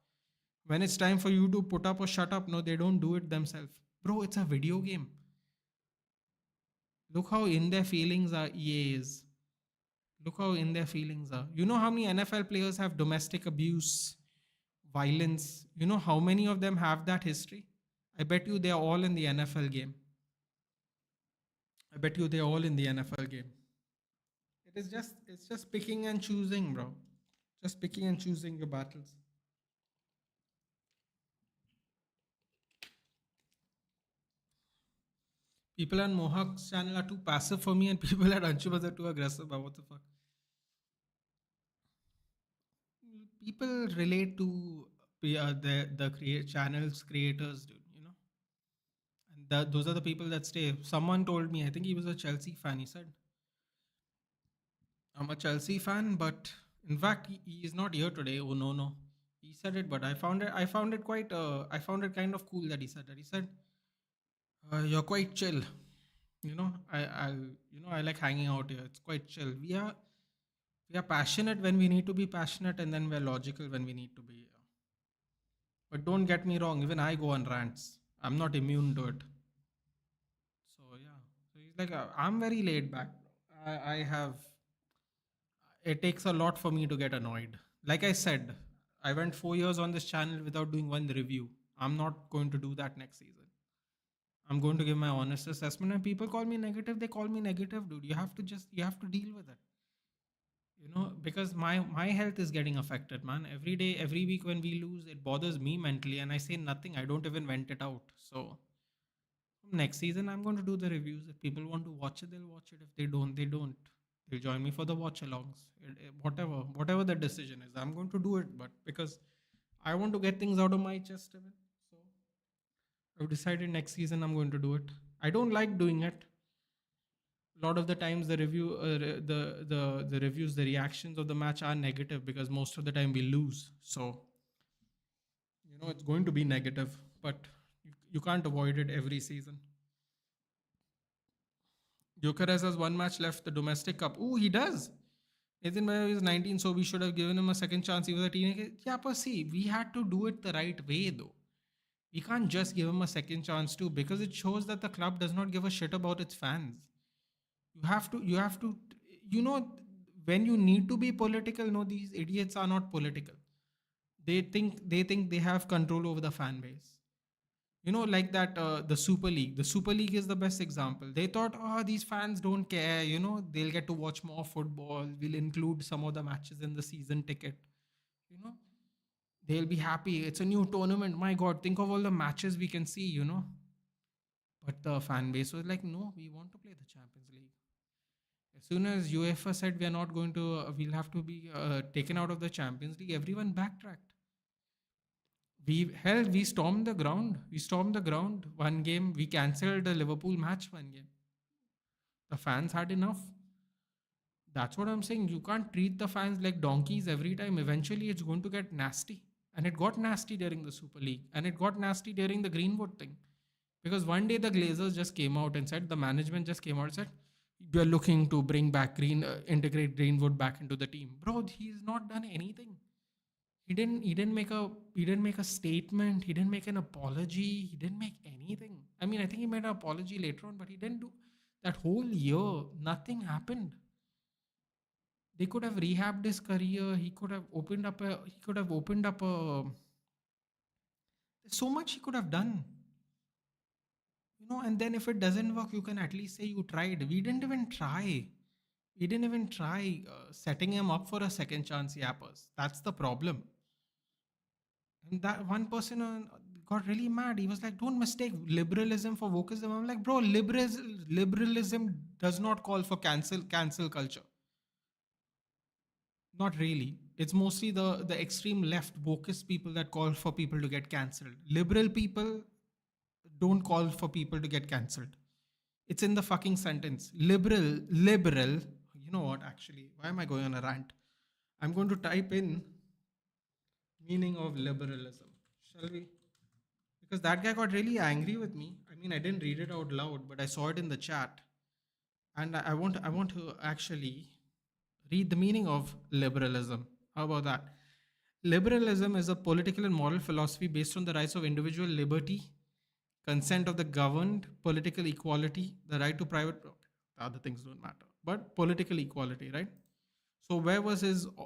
When it's time for you to put up or shut up, no, they don't do it themselves. Bro, it's a video game. Look how in their feelings are EA is. Look how in their feelings are. You know how many NFL players have domestic abuse, violence? You know how many of them have that history? I bet you they're all in the NFL game. I bet you they're all in the NFL game. It's just picking and choosing, bro. Just picking and choosing your battles. People on Mohawk's channel are too passive for me, and people at Anshubas are too aggressive. But what the fuck? People relate to the channels creators, dude. And those are the people that stay. Someone told me, I think he was a Chelsea fan. He said, "I'm a Chelsea fan, but in fact, he is not here today." Oh no, no, he said it, but I found it kind of cool that he said that. He said, "You're quite chill." I like hanging out here. It's quite chill. We are passionate when we need to be passionate, and then we're logical when we need to be. But don't get me wrong, even I go on rants. I'm not immune to it. So yeah. So he's like, I'm very laid back. I have. It takes a lot for me to get annoyed. Like I said, I went 4 years on this channel without doing one review. I'm not going to do that next season. I'm going to give my honest assessment, and people call me negative. They call me negative, dude. You have to deal with it. Because my health is getting affected, man. Every day, every week when we lose, it bothers me mentally, and I say nothing. I don't even vent it out. So next season, I'm going to do the reviews. If people want to watch it, they'll watch it. If they don't, they don't. They'll join me for the watch-alongs. Whatever the decision is, I'm going to do it. But because I want to get things out of my chest, even. So I've decided next season I'm going to do it. I don't like doing it. A lot of the times the review the reviews, the reactions of the match are negative because most of the time we lose. So it's going to be negative, but you can't avoid it every season. Jokeres has one match left, the domestic cup. Oh, he does. Nathan Bayer is 19, so we should have given him a second chance. He was a teenager. Yeah, but see, we had to do it the right way, though. We can't just give him a second chance too, because it shows that the club does not give a shit about its fans. You have to you know when you need to be political, no, these idiots are not political. They think they have control over the fan base. Like that, the Super League is the best example. They thought, oh, these fans don't care, they'll get to watch more football, we'll include some of the matches in the season ticket. you know they'll be happy, it's a new tournament, my god, think of all the matches we can see. But the fan base was like, no, we want to play the Champions League. As soon as UEFA said we are not going to, we'll have to be taken out of the Champions League, everyone backtracked. We stormed the ground. We stormed the ground. One game, we cancelled the Liverpool match. One game, the fans had enough. That's what I'm saying. You can't treat the fans like donkeys every time. Eventually, it's going to get nasty. And it got nasty during the Super League, and it got nasty during the Greenwood thing. Because one day the Glazers just came out and said, the management just came out and said, we are looking to bring back integrate Greenwood back into the team. Bro, he's not done anything. He didn't make a statement. He didn't make an apology. He didn't make anything. I mean, I think he made an apology later on, but he didn't do that whole year. Nothing happened. They could have rehabbed his career. He could have opened up a there's so much he could have done. And then if it doesn't work, you can at least say you tried. We didn't even try setting him up for a second chance, yappers. That's the problem. And that one person got really mad. He was like, don't mistake liberalism for wokeism. I'm like, bro, liberalism does not call for cancel culture. Not really. It's mostly the extreme left wokist people that call for people to get cancelled. Liberal people don't call for people to get cancelled. It's in the fucking sentence. Liberal. You know what, actually? Why am I going on a rant? I'm going to type in meaning of liberalism. Shall we? Because that guy got really angry with me. I mean, I didn't read it out loud, but I saw it in the chat. And I want to actually read the meaning of liberalism. How about that? Liberalism is a political and moral philosophy based on the rights of individual liberty, consent of the governed, political equality, the right to private property. The other things don't matter, but political equality, right? So where was his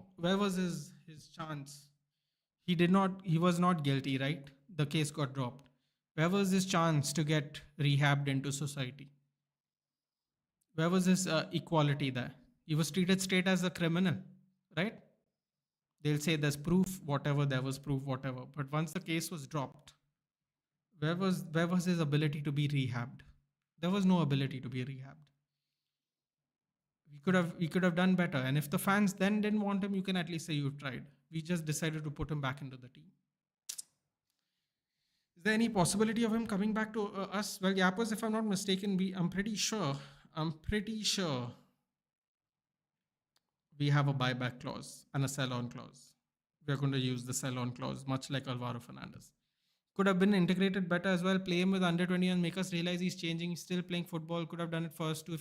chance? He was not guilty, right? The case got dropped. Where was his chance to get rehabbed into society? Where was his equality there? He was treated straight as a criminal, right? They'll say there's proof, whatever, there was proof, whatever. But once the case was dropped, where was his ability to be rehabbed? There was no ability to be rehabbed. We could have done better. And if the fans then didn't want him, you can at least say you tried. We just decided to put him back into the team. Is there any possibility of him coming back to us? Well, Yappers, if I'm not mistaken, I'm pretty sure we have a buyback clause and a sell-on clause. We're going to use the sell-on clause, much like Alvaro Fernandez. Could have been integrated better as well. Play him with under 20 and make us realize he's changing. He's still playing football. Could have done it first too.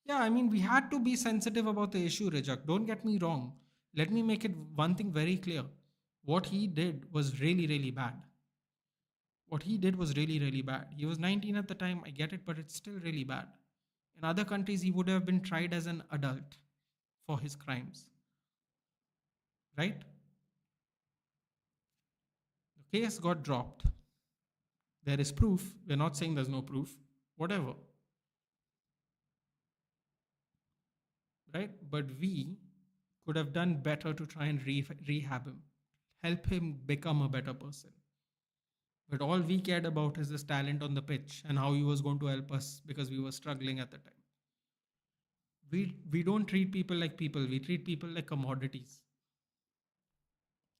Yeah, I mean, we had to be sensitive about the issue, Rajak. Don't get me wrong. Let me make it one thing very clear. What he did was really, really bad. What he did was really, really bad. He was 19 at the time. I get it, but it's still really bad. In other countries, he would have been tried as an adult for his crimes, right? The case got dropped. There is proof. We're not saying there's no proof. Whatever, right? But we could have done better to try and rehab him, help him become a better person. But all we cared about is his talent on the pitch and how he was going to help us because we were struggling at the time. We don't treat people like people. We treat people like commodities.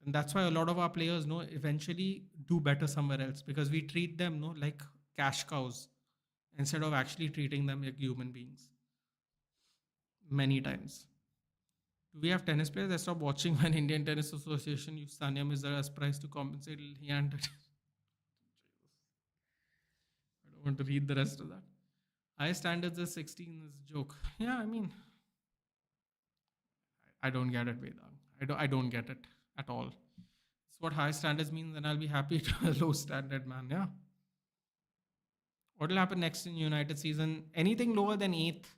And that's why a lot of our players know eventually do better somewhere else because we treat them like cash cows instead of actually treating them like human beings. Many times. Do we have tennis players? I stopped watching when Indian Tennis Association used Sania Mirza as price to compensate. He and I don't want to read the rest of that. High standards is 16 is a joke. Yeah, I mean, I don't get it, Vedang. I don't get it at all. It's what high standards means, and I'll be happy to a low standard man. Yeah. What will happen next in United season? Anything lower than eighth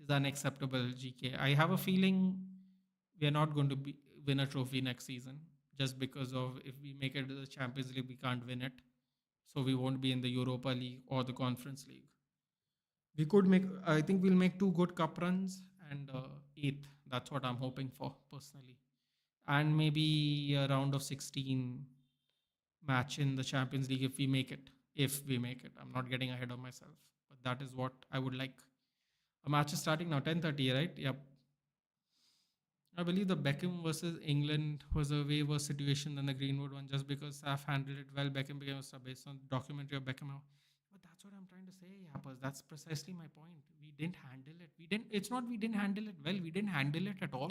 is unacceptable, GK. I have a feeling we are not going to win a trophy next season just because of if we make it to the Champions League, we can't win it. So we won't be in the Europa League or the Conference League. I think we'll make two good cup runs and eighth. That's what I'm hoping for personally. And maybe a round of 16 match in the Champions League if we make it. If we make it. I'm not getting ahead of myself. But that is what I would like. A match is starting now, 10:30, right? Yep. I believe the Beckham versus England was a way worse situation than the Greenwood one just because Saf handled it well. Beckham became a star based on the documentary of Beckham. But that's what I'm trying to say, Yappers. That's precisely my point. We didn't handle it. It's not we didn't handle it well. We didn't handle it at all.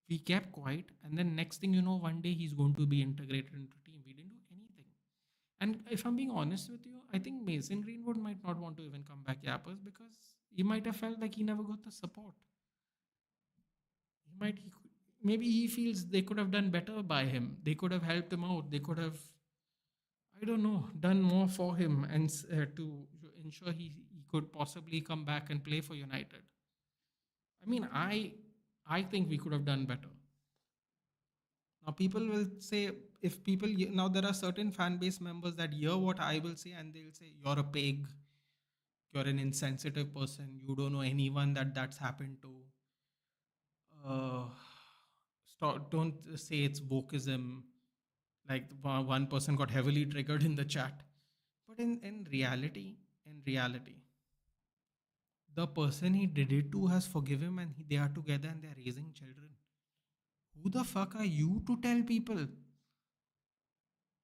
We kept quiet. And then next thing you know, one day he's going to be integrated into team. We didn't do anything. And if I'm being honest with you, I think Mason Greenwood might not want to even come back, Yappers, because he might have felt like he never got the support. He might, he could, maybe he feels they could have done better by him. They could have helped him out. They could have, I don't know, done more for him and to ensure he could possibly come back and play for United. I mean, I think we could have done better. Now, people will say, if people, now there are certain fan base members that hear what I will say and they'll say, you're a pig, you're an insensitive person, you don't know anyone that's happened to. Uh, don't say it's wokeism. Like one person got heavily triggered in the chat. But in reality, the person he did it to has forgiven him and they are together and they are raising children. Who the fuck are you to tell people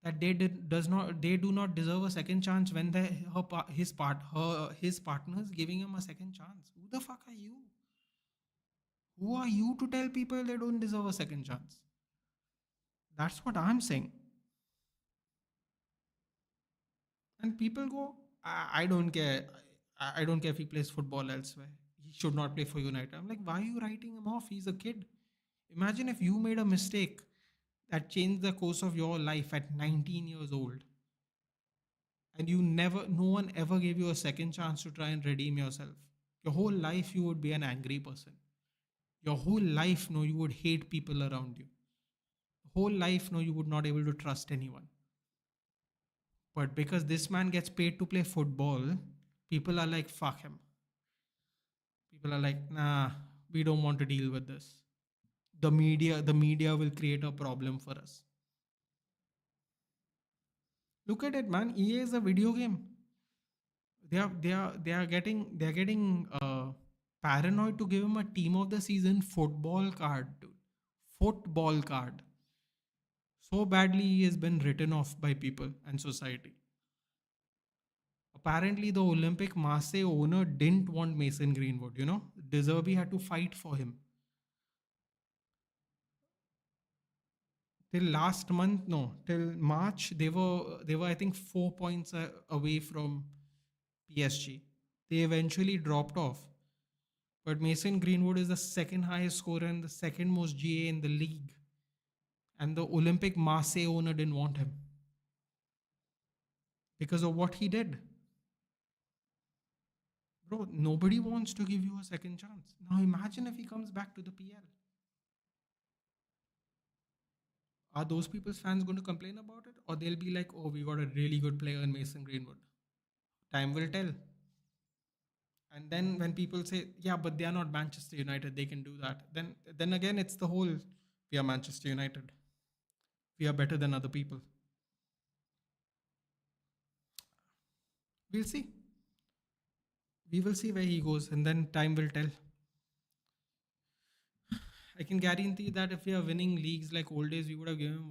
that they do not deserve a second chance when his partner is giving him a second chance? Who the fuck are you? Who are you to tell people they don't deserve a second chance? That's what I'm saying. And people go, I don't care. I don't care if he plays football elsewhere. He should not play for United. I'm like, why are you writing him off? He's a kid. Imagine if you made a mistake that changed the course of your life at 19 years old, and no one ever gave you a second chance to try and redeem yourself. Your whole life, you would be an angry person. Your whole life, no, you would hate people around you. Whole life, no, you would not able to trust anyone. But because this man gets paid to play football, people are like, fuck him. People are like, nah, we don't want to deal with this. The media will create a problem for us. Look at it, man. EA is a video game. They are getting paranoid to give him a team of the season football card, dude. Football card. So badly he has been written off by people and society. Apparently, the Olympic Marseille owner didn't want Mason Greenwood. De Zerbi had to fight for him. Till last month, no, till March, they were I think 4 points away from PSG. They eventually dropped off. But Mason Greenwood is the second highest scorer and the second most GA in the league. And the Olympic Marseille owner didn't want him because of what he did. Bro, nobody wants to give you a second chance. Now imagine if he comes back to the PL. Are those people's fans going to complain about it? Or they'll be like, oh, we got a really good player in Mason Greenwood? Time will tell. And then when people say, yeah, but they are not Manchester United, they can do that. Then again, it's the whole, we are Manchester United. We are better than other people. We'll see. We will see where he goes, and then time will tell. I can guarantee that if we are winning leagues like old days, we would have given him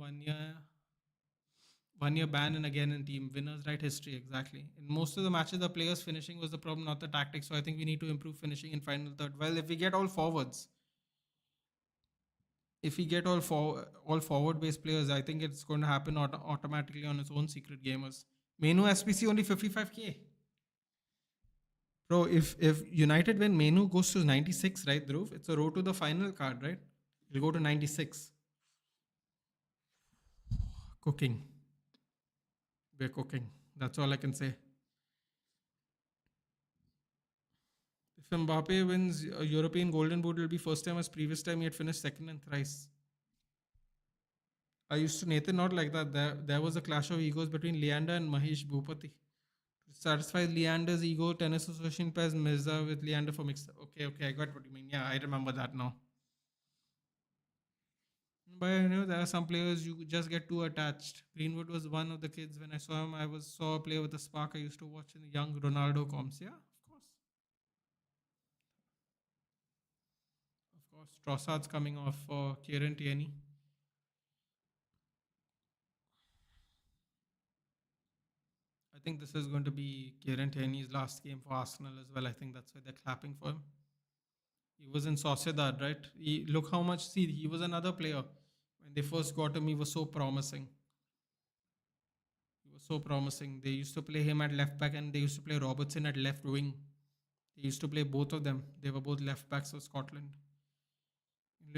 1 year ban and again in team. Winners write history, exactly. In most of the matches, the players finishing was the problem, not the tactics. So I think we need to improve finishing in final third. Well, if we get all forwards, if we get all forward based players, I think it's going to happen automatically on its own. Secret gamers. Menu SPC only 55k. Bro, if United win, Menu goes to 96, right, Dhruv? It's a road to the final card, right? It'll go to 96. Cooking. We're cooking. That's all I can say. If Mbappe wins a European Golden Boot, it'll be first time as previous time he had finished second and thrice. I used to Nathan not like that. There was a clash of egos between Leander and Mahesh Bhupati. To satisfy Leander's ego, Tennis Association pairs Mirza with Leander for mixed. Okay, I got what you mean. Yeah, I remember that now. But there are some players you just get too attached. Greenwood was one of the kids. When I saw him, saw a player with a spark I used to watch in the young Ronaldo comps. Yeah, of course. Of course. Trossard's coming off for Kieran Tierney. I think this is going to be Kieran Tierney's last game for Arsenal as well. I think that's why they're clapping for him. He was in Sociedad, right? Look how much. See, he was another player. When they first got him, he was so promising. He was so promising. They used to play him at left back and they used to play Robertson at left wing. They used to play both of them. They were both left backs of Scotland.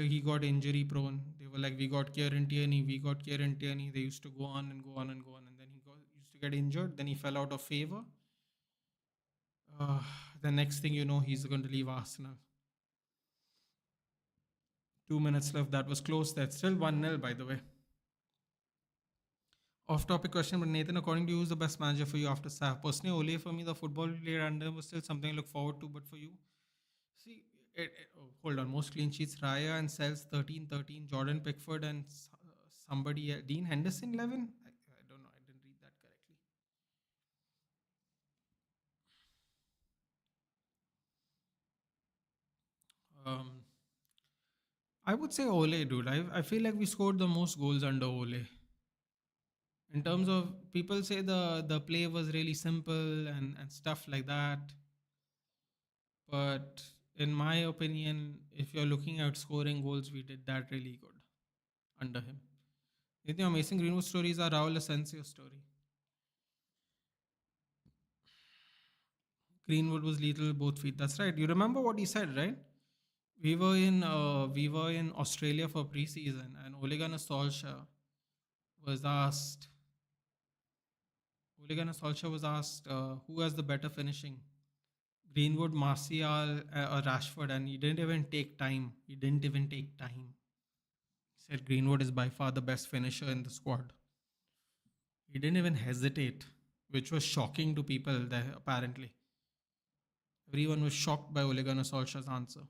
he got injury prone. They were like, we got Kieran Tierney, we got Kieran Tierney. They used to go on and go on and go on, and then used to get injured. Then he fell out of favor. Uh, the next thing you know, he's going to leave Arsenal. 2 minutes left. That was close. That's still 1-0, by the way. Off topic question, but Nathan, according to you, who's the best manager for you after Saf? Personally, Ole for me, the football player under was still something I look forward to, but for you, see, hold on, most clean sheets, Raya and Sells 13-13, Jordan Pickford and somebody, Dean Henderson 11? I don't know, I didn't read that correctly. Um, I would say Ole, dude. I feel like we scored the most goals under Ole. In terms of people say the play was really simple and stuff like that. But in my opinion, if you're looking at scoring goals, we did that really good under him. The amazing Greenwood stories are Raul Asensio's story. Greenwood was lethal with both feet. That's right. You remember what he said, right? We were in Australia for preseason, and Ole Gunnar Solskjaer was asked. Ole Gunnar Solskjaer was asked who has the better finishing, Greenwood, Martial, or Rashford, and he didn't even take time. He didn't even take time. He said Greenwood is by far the best finisher in the squad. He didn't even hesitate, which was shocking to people there, apparently. Everyone was shocked by Ole Gunnar Solskjaer's answer.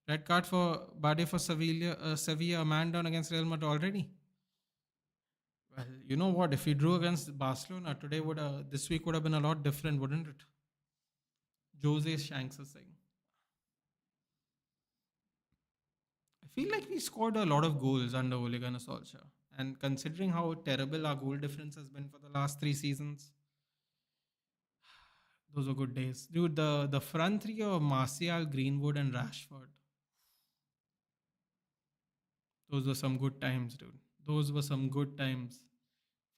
Red card for Bade for Sevilla, a man down against Real Madrid already. Well, you know what? If he drew against Barcelona today, this week would have been a lot different, wouldn't it? Jose Shanks is saying. I feel like we scored a lot of goals under Ole Gunnar Solskjaer. And considering how terrible our goal difference has been for the last 3 seasons, those were good days. Dude, the front three of Martial, Greenwood, and Rashford. Those were some good times, dude. Those were some good times.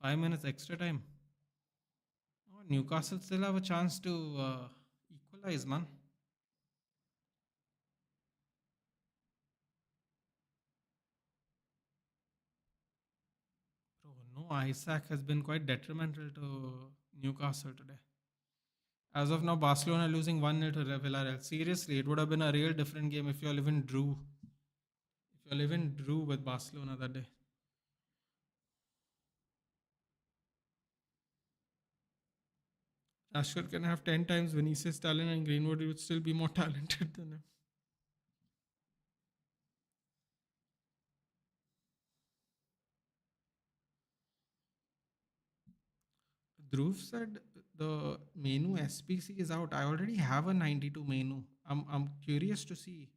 5 minutes extra time. Oh, Newcastle still have a chance to equalize, man. Bro, no, Isaac has been quite detrimental to Newcastle today. As of now, Barcelona losing 1-0 to Villarreal. Seriously, it would have been a real different game if you even drew. If you even drew with Barcelona that day. Rashford can have 10 times Vinicius' talent and Greenwood would still be more talented than him. Dhruv said the menu SPC is out. I already have a 92 menu. I'm curious to see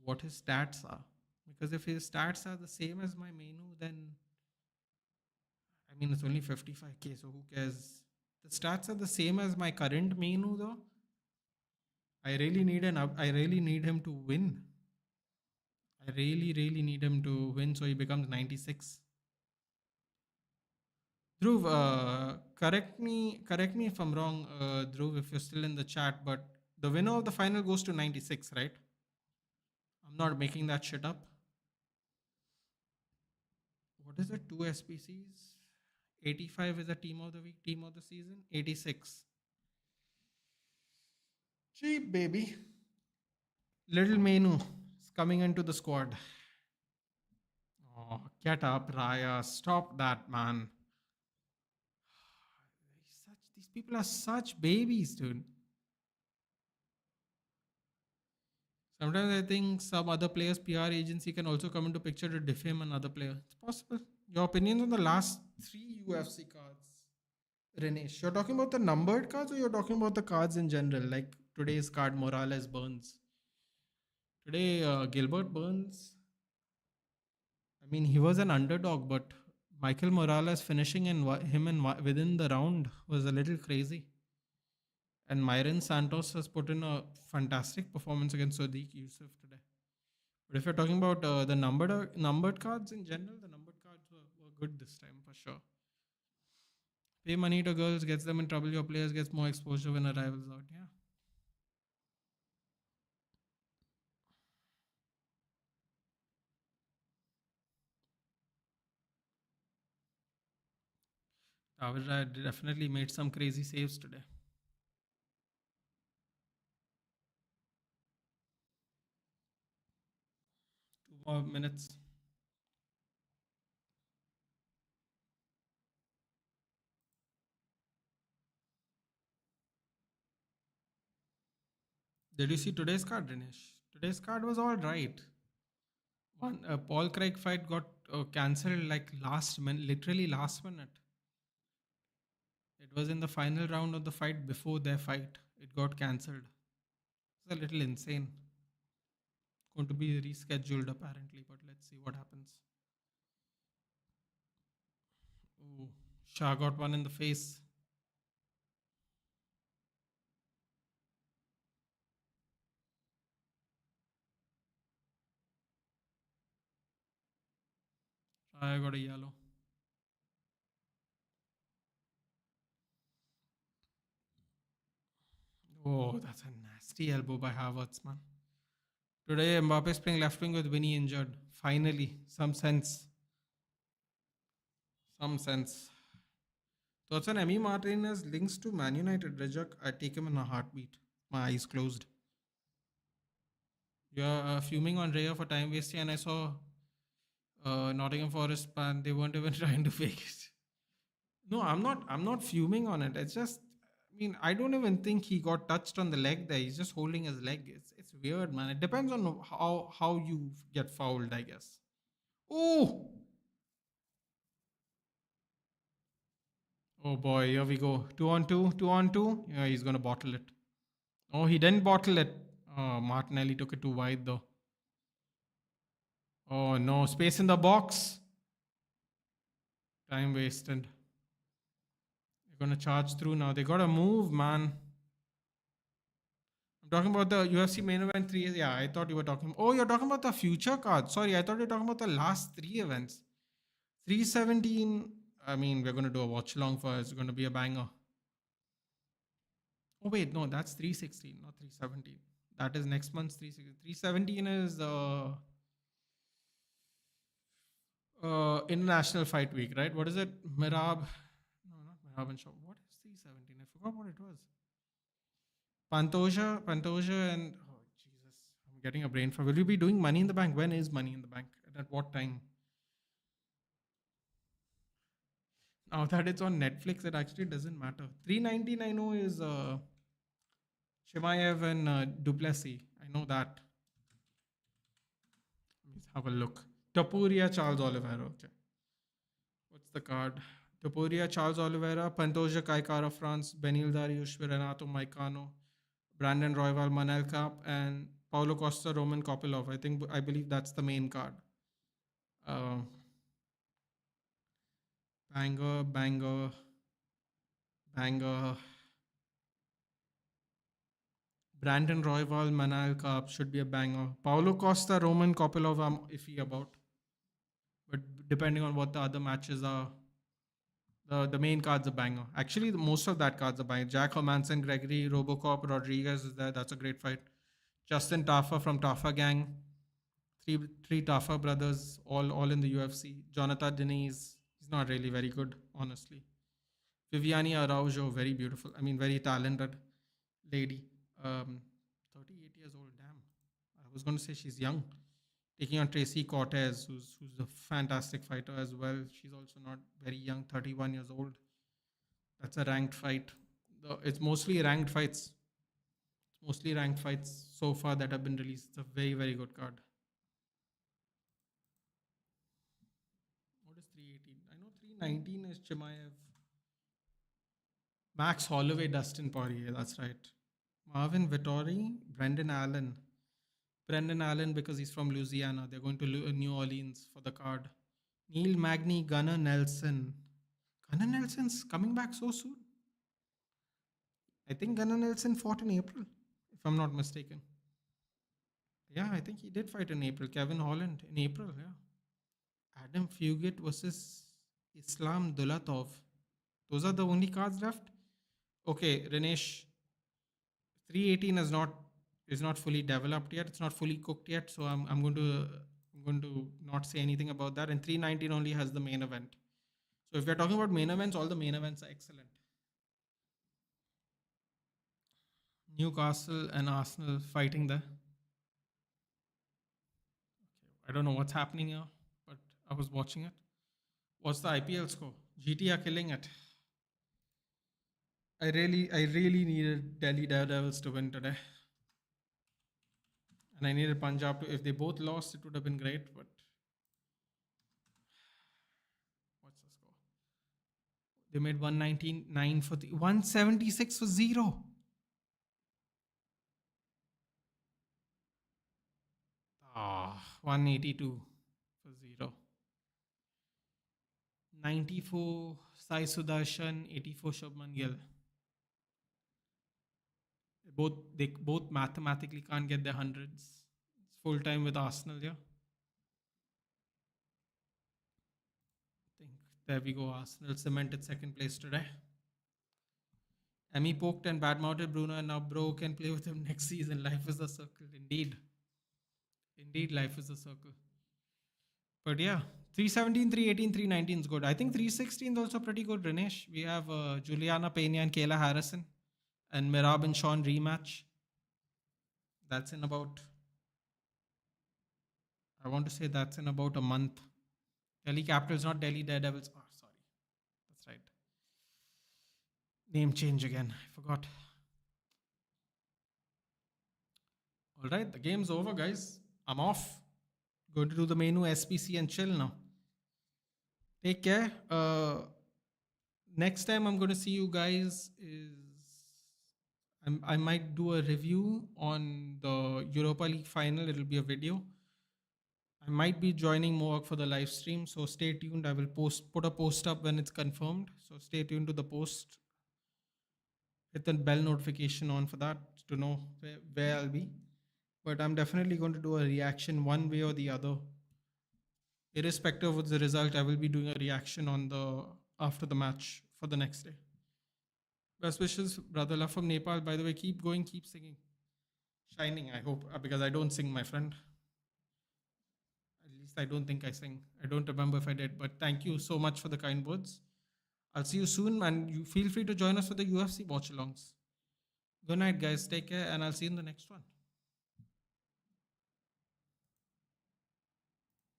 what his stats are. Because if his stats are the same as my menu, then I mean it's only 55k, so who cares? The stats are the same as my current menu though. I really need I really need him to win. I really, really need him to win so he becomes 96. Dhruv, correct me if I'm wrong, Dhruv, if you're still in the chat, but the winner of the final goes to 96, right? I'm not making that shit up. What is it? 2 SPCs? 85 is a team of the week, team of the season. 86. Cheap, baby. Little Menu is coming into the squad. Oh, get up, Raya. Stop that, man. These people are such babies, dude. Sometimes I think some other player's PR agency can also come into picture to defame another player. It's possible. Your opinions on the last 3 UFC cards, Renesh? You're talking about the numbered cards or you're talking about the cards in general, like today's card Morales Burns? Today, Gilbert Burns, I mean, he was an underdog, but Michael Morales finishing within the round was a little crazy. And Myron Santos has put in a fantastic performance against Sadiq Yusuf today. But if you're talking about the numbered cards in general, the numbered cards were good this time for sure. Pay money to girls gets them in trouble. Your players gets more exposure when a rival's out. Yeah. Tavira definitely made some crazy saves today. 2 more minutes. Did you see today's card, Dinesh? Today's card was all right. One Paul Craig fight got cancelled like last minute, literally last minute. It was in the final round of the fight before their fight. It got cancelled. It's a little insane. Going to be rescheduled apparently, but let's see what happens. Oh, Shah got one in the face. Shah got a yellow. Oh, that's a nasty elbow by Havertz, man. Today, Mbappe is playing left wing with Vinny injured. Finally, some sense. Some sense. Thoughts on Emmy Martinez links to Man United. Rajak, I take him in a heartbeat. My eyes closed. You're fuming on Raya for time wasting, and I saw Nottingham Forest man. They weren't even trying to fake it. No, I'm not. I'm not fuming on it. It's just. I mean, I don't even think he got touched on the leg there. He's just holding his leg. It's weird, man. It depends on how you get fouled, I guess. Oh, oh boy, here we go. 2 on 2, 2 on 2. Yeah, he's gonna bottle it. Oh, he didn't bottle it. Oh, Martinelli took it too wide though. Oh no, space in the box. Time wasted. They're gonna charge through now. They gotta move, man. I'm talking about the UFC main event three. Yeah, I thought you were talking. Oh, you're talking about the future card. Sorry, I thought you were talking about the last three events. 317. I mean, we're gonna do a watch along for. It's gonna be a banger. Oh wait, no, that's 316, not 317. That is next month's 316. 317 is International Fight Week, right? What is it? Mirab. No, not Mirab and Shaw. What is 317? I forgot what it was. Pantoja, and oh Jesus, I'm getting a brain fart. Will you be doing Money in the Bank? When is Money in the Bank? And at what time? Now that it's on Netflix, it actually doesn't matter. 319 I know is Shimaev and Duplessis. I know that. Let's have a look. Tapuria, Charles Oliveira. Okay. What's the card? Tapuria, Charles Oliveira, Pantoja Kaikara, France, Benil Dariush, Renato Maicano, Brandon Royval, Manel Cap, and Paulo Costa, Roman Kopilov. I believe that's the main card. Uh, banger, banger, banger. Brandon Royval, Manal Cap should be a banger. Paulo Costa, Roman Kopilov, I'm iffy about. But depending on what the other matches are, the main card's a banger. Actually, most of that card's a banger. Jack Hermanson, Gregory, Robocop, Rodriguez is there. That's a great fight. Justin Taffa from Taffa Gang. Three Taffa brothers, all in the UFC. Jonathan Deniz, he's not really very good, honestly. Viviani Araujo, very beautiful. I mean, very talented lady. 38 years old, damn. I was going to say she's young. Taking on Tracy Cortez, who's a fantastic fighter as well. She's also not very young, 31 years old. That's a ranked fight. It's mostly ranked fights. It's mostly ranked fights so far that have been released. It's a very, very good card. What is 318? I know 319 is Chimaev. Max Holloway, Dustin Poirier. That's right. Marvin Vittori, Brendan Allen. Brendan Allen because he's from Louisiana. They're going to New Orleans for the card. Neil Magny, Gunnar Nelson. Gunnar Nelson's coming back so soon. I think Gunnar Nelson fought in April, if I'm not mistaken. Yeah, I think he did fight in April. Kevin Holland in April, yeah. Adam Fugit versus Islam Dulatov. Those are the only cards left. Okay, Rinesh, 318 is not fully developed yet. It's not fully cooked yet. So I'm going to not say anything about that. And 319 only has the main event. So if we're talking about main events, all the main events are excellent. Newcastle and Arsenal fighting there. I don't know what's happening here, but I was watching it. What's the IPL score? GT are killing it. I really needed Delhi Daredevils to win today. And I needed Punjab to. If they both lost, it would have been great. But what's the score? They made 199 for the 176 for 0. 182 for 0. 94 Sai Sudarshan, 84 Shubman Gill. They both mathematically can't get their hundreds. It's full time with Arsenal, yeah. I think there we go. Arsenal cemented second place today. Emmy poked and badmouthed Bruno, and now Bro can play with him next season. Life is a circle, indeed. Indeed, life is a circle. But yeah, 317, 318, 319 is good. I think 316 is also pretty good, Rinesh. We have Juliana Pena and Kayla Harrison and Mirab and Sean rematch. That's in about, I want to say that's in about a month. Delhi Capitals, not Delhi Daredevils. Oh, sorry. That's right. Name change again. I forgot. All right, the game's over, guys. I'm off. Going to do the menu SPC and chill now. Take care. Next time I'm going to see you guys is I might do a review on the Europa League final. It'll be a video. I might be joining more for the live stream, so stay tuned. I will put a post up when it's confirmed. So stay tuned to the post. Hit the bell notification on for that to know where I'll be. But I'm definitely going to do a reaction one way or the other. Irrespective of the result, I will be doing a reaction on the after the match for the next day. Best wishes, brother. Love from Nepal. By the way, keep going, keep singing. Shining, I hope, because I don't sing, my friend. At least I don't think I sing. I don't remember if I did, but thank you so much for the kind words. I'll see you soon, and you feel free to join us for the UFC watch alongs. Good night, guys. Take care, and I'll see you in the next one.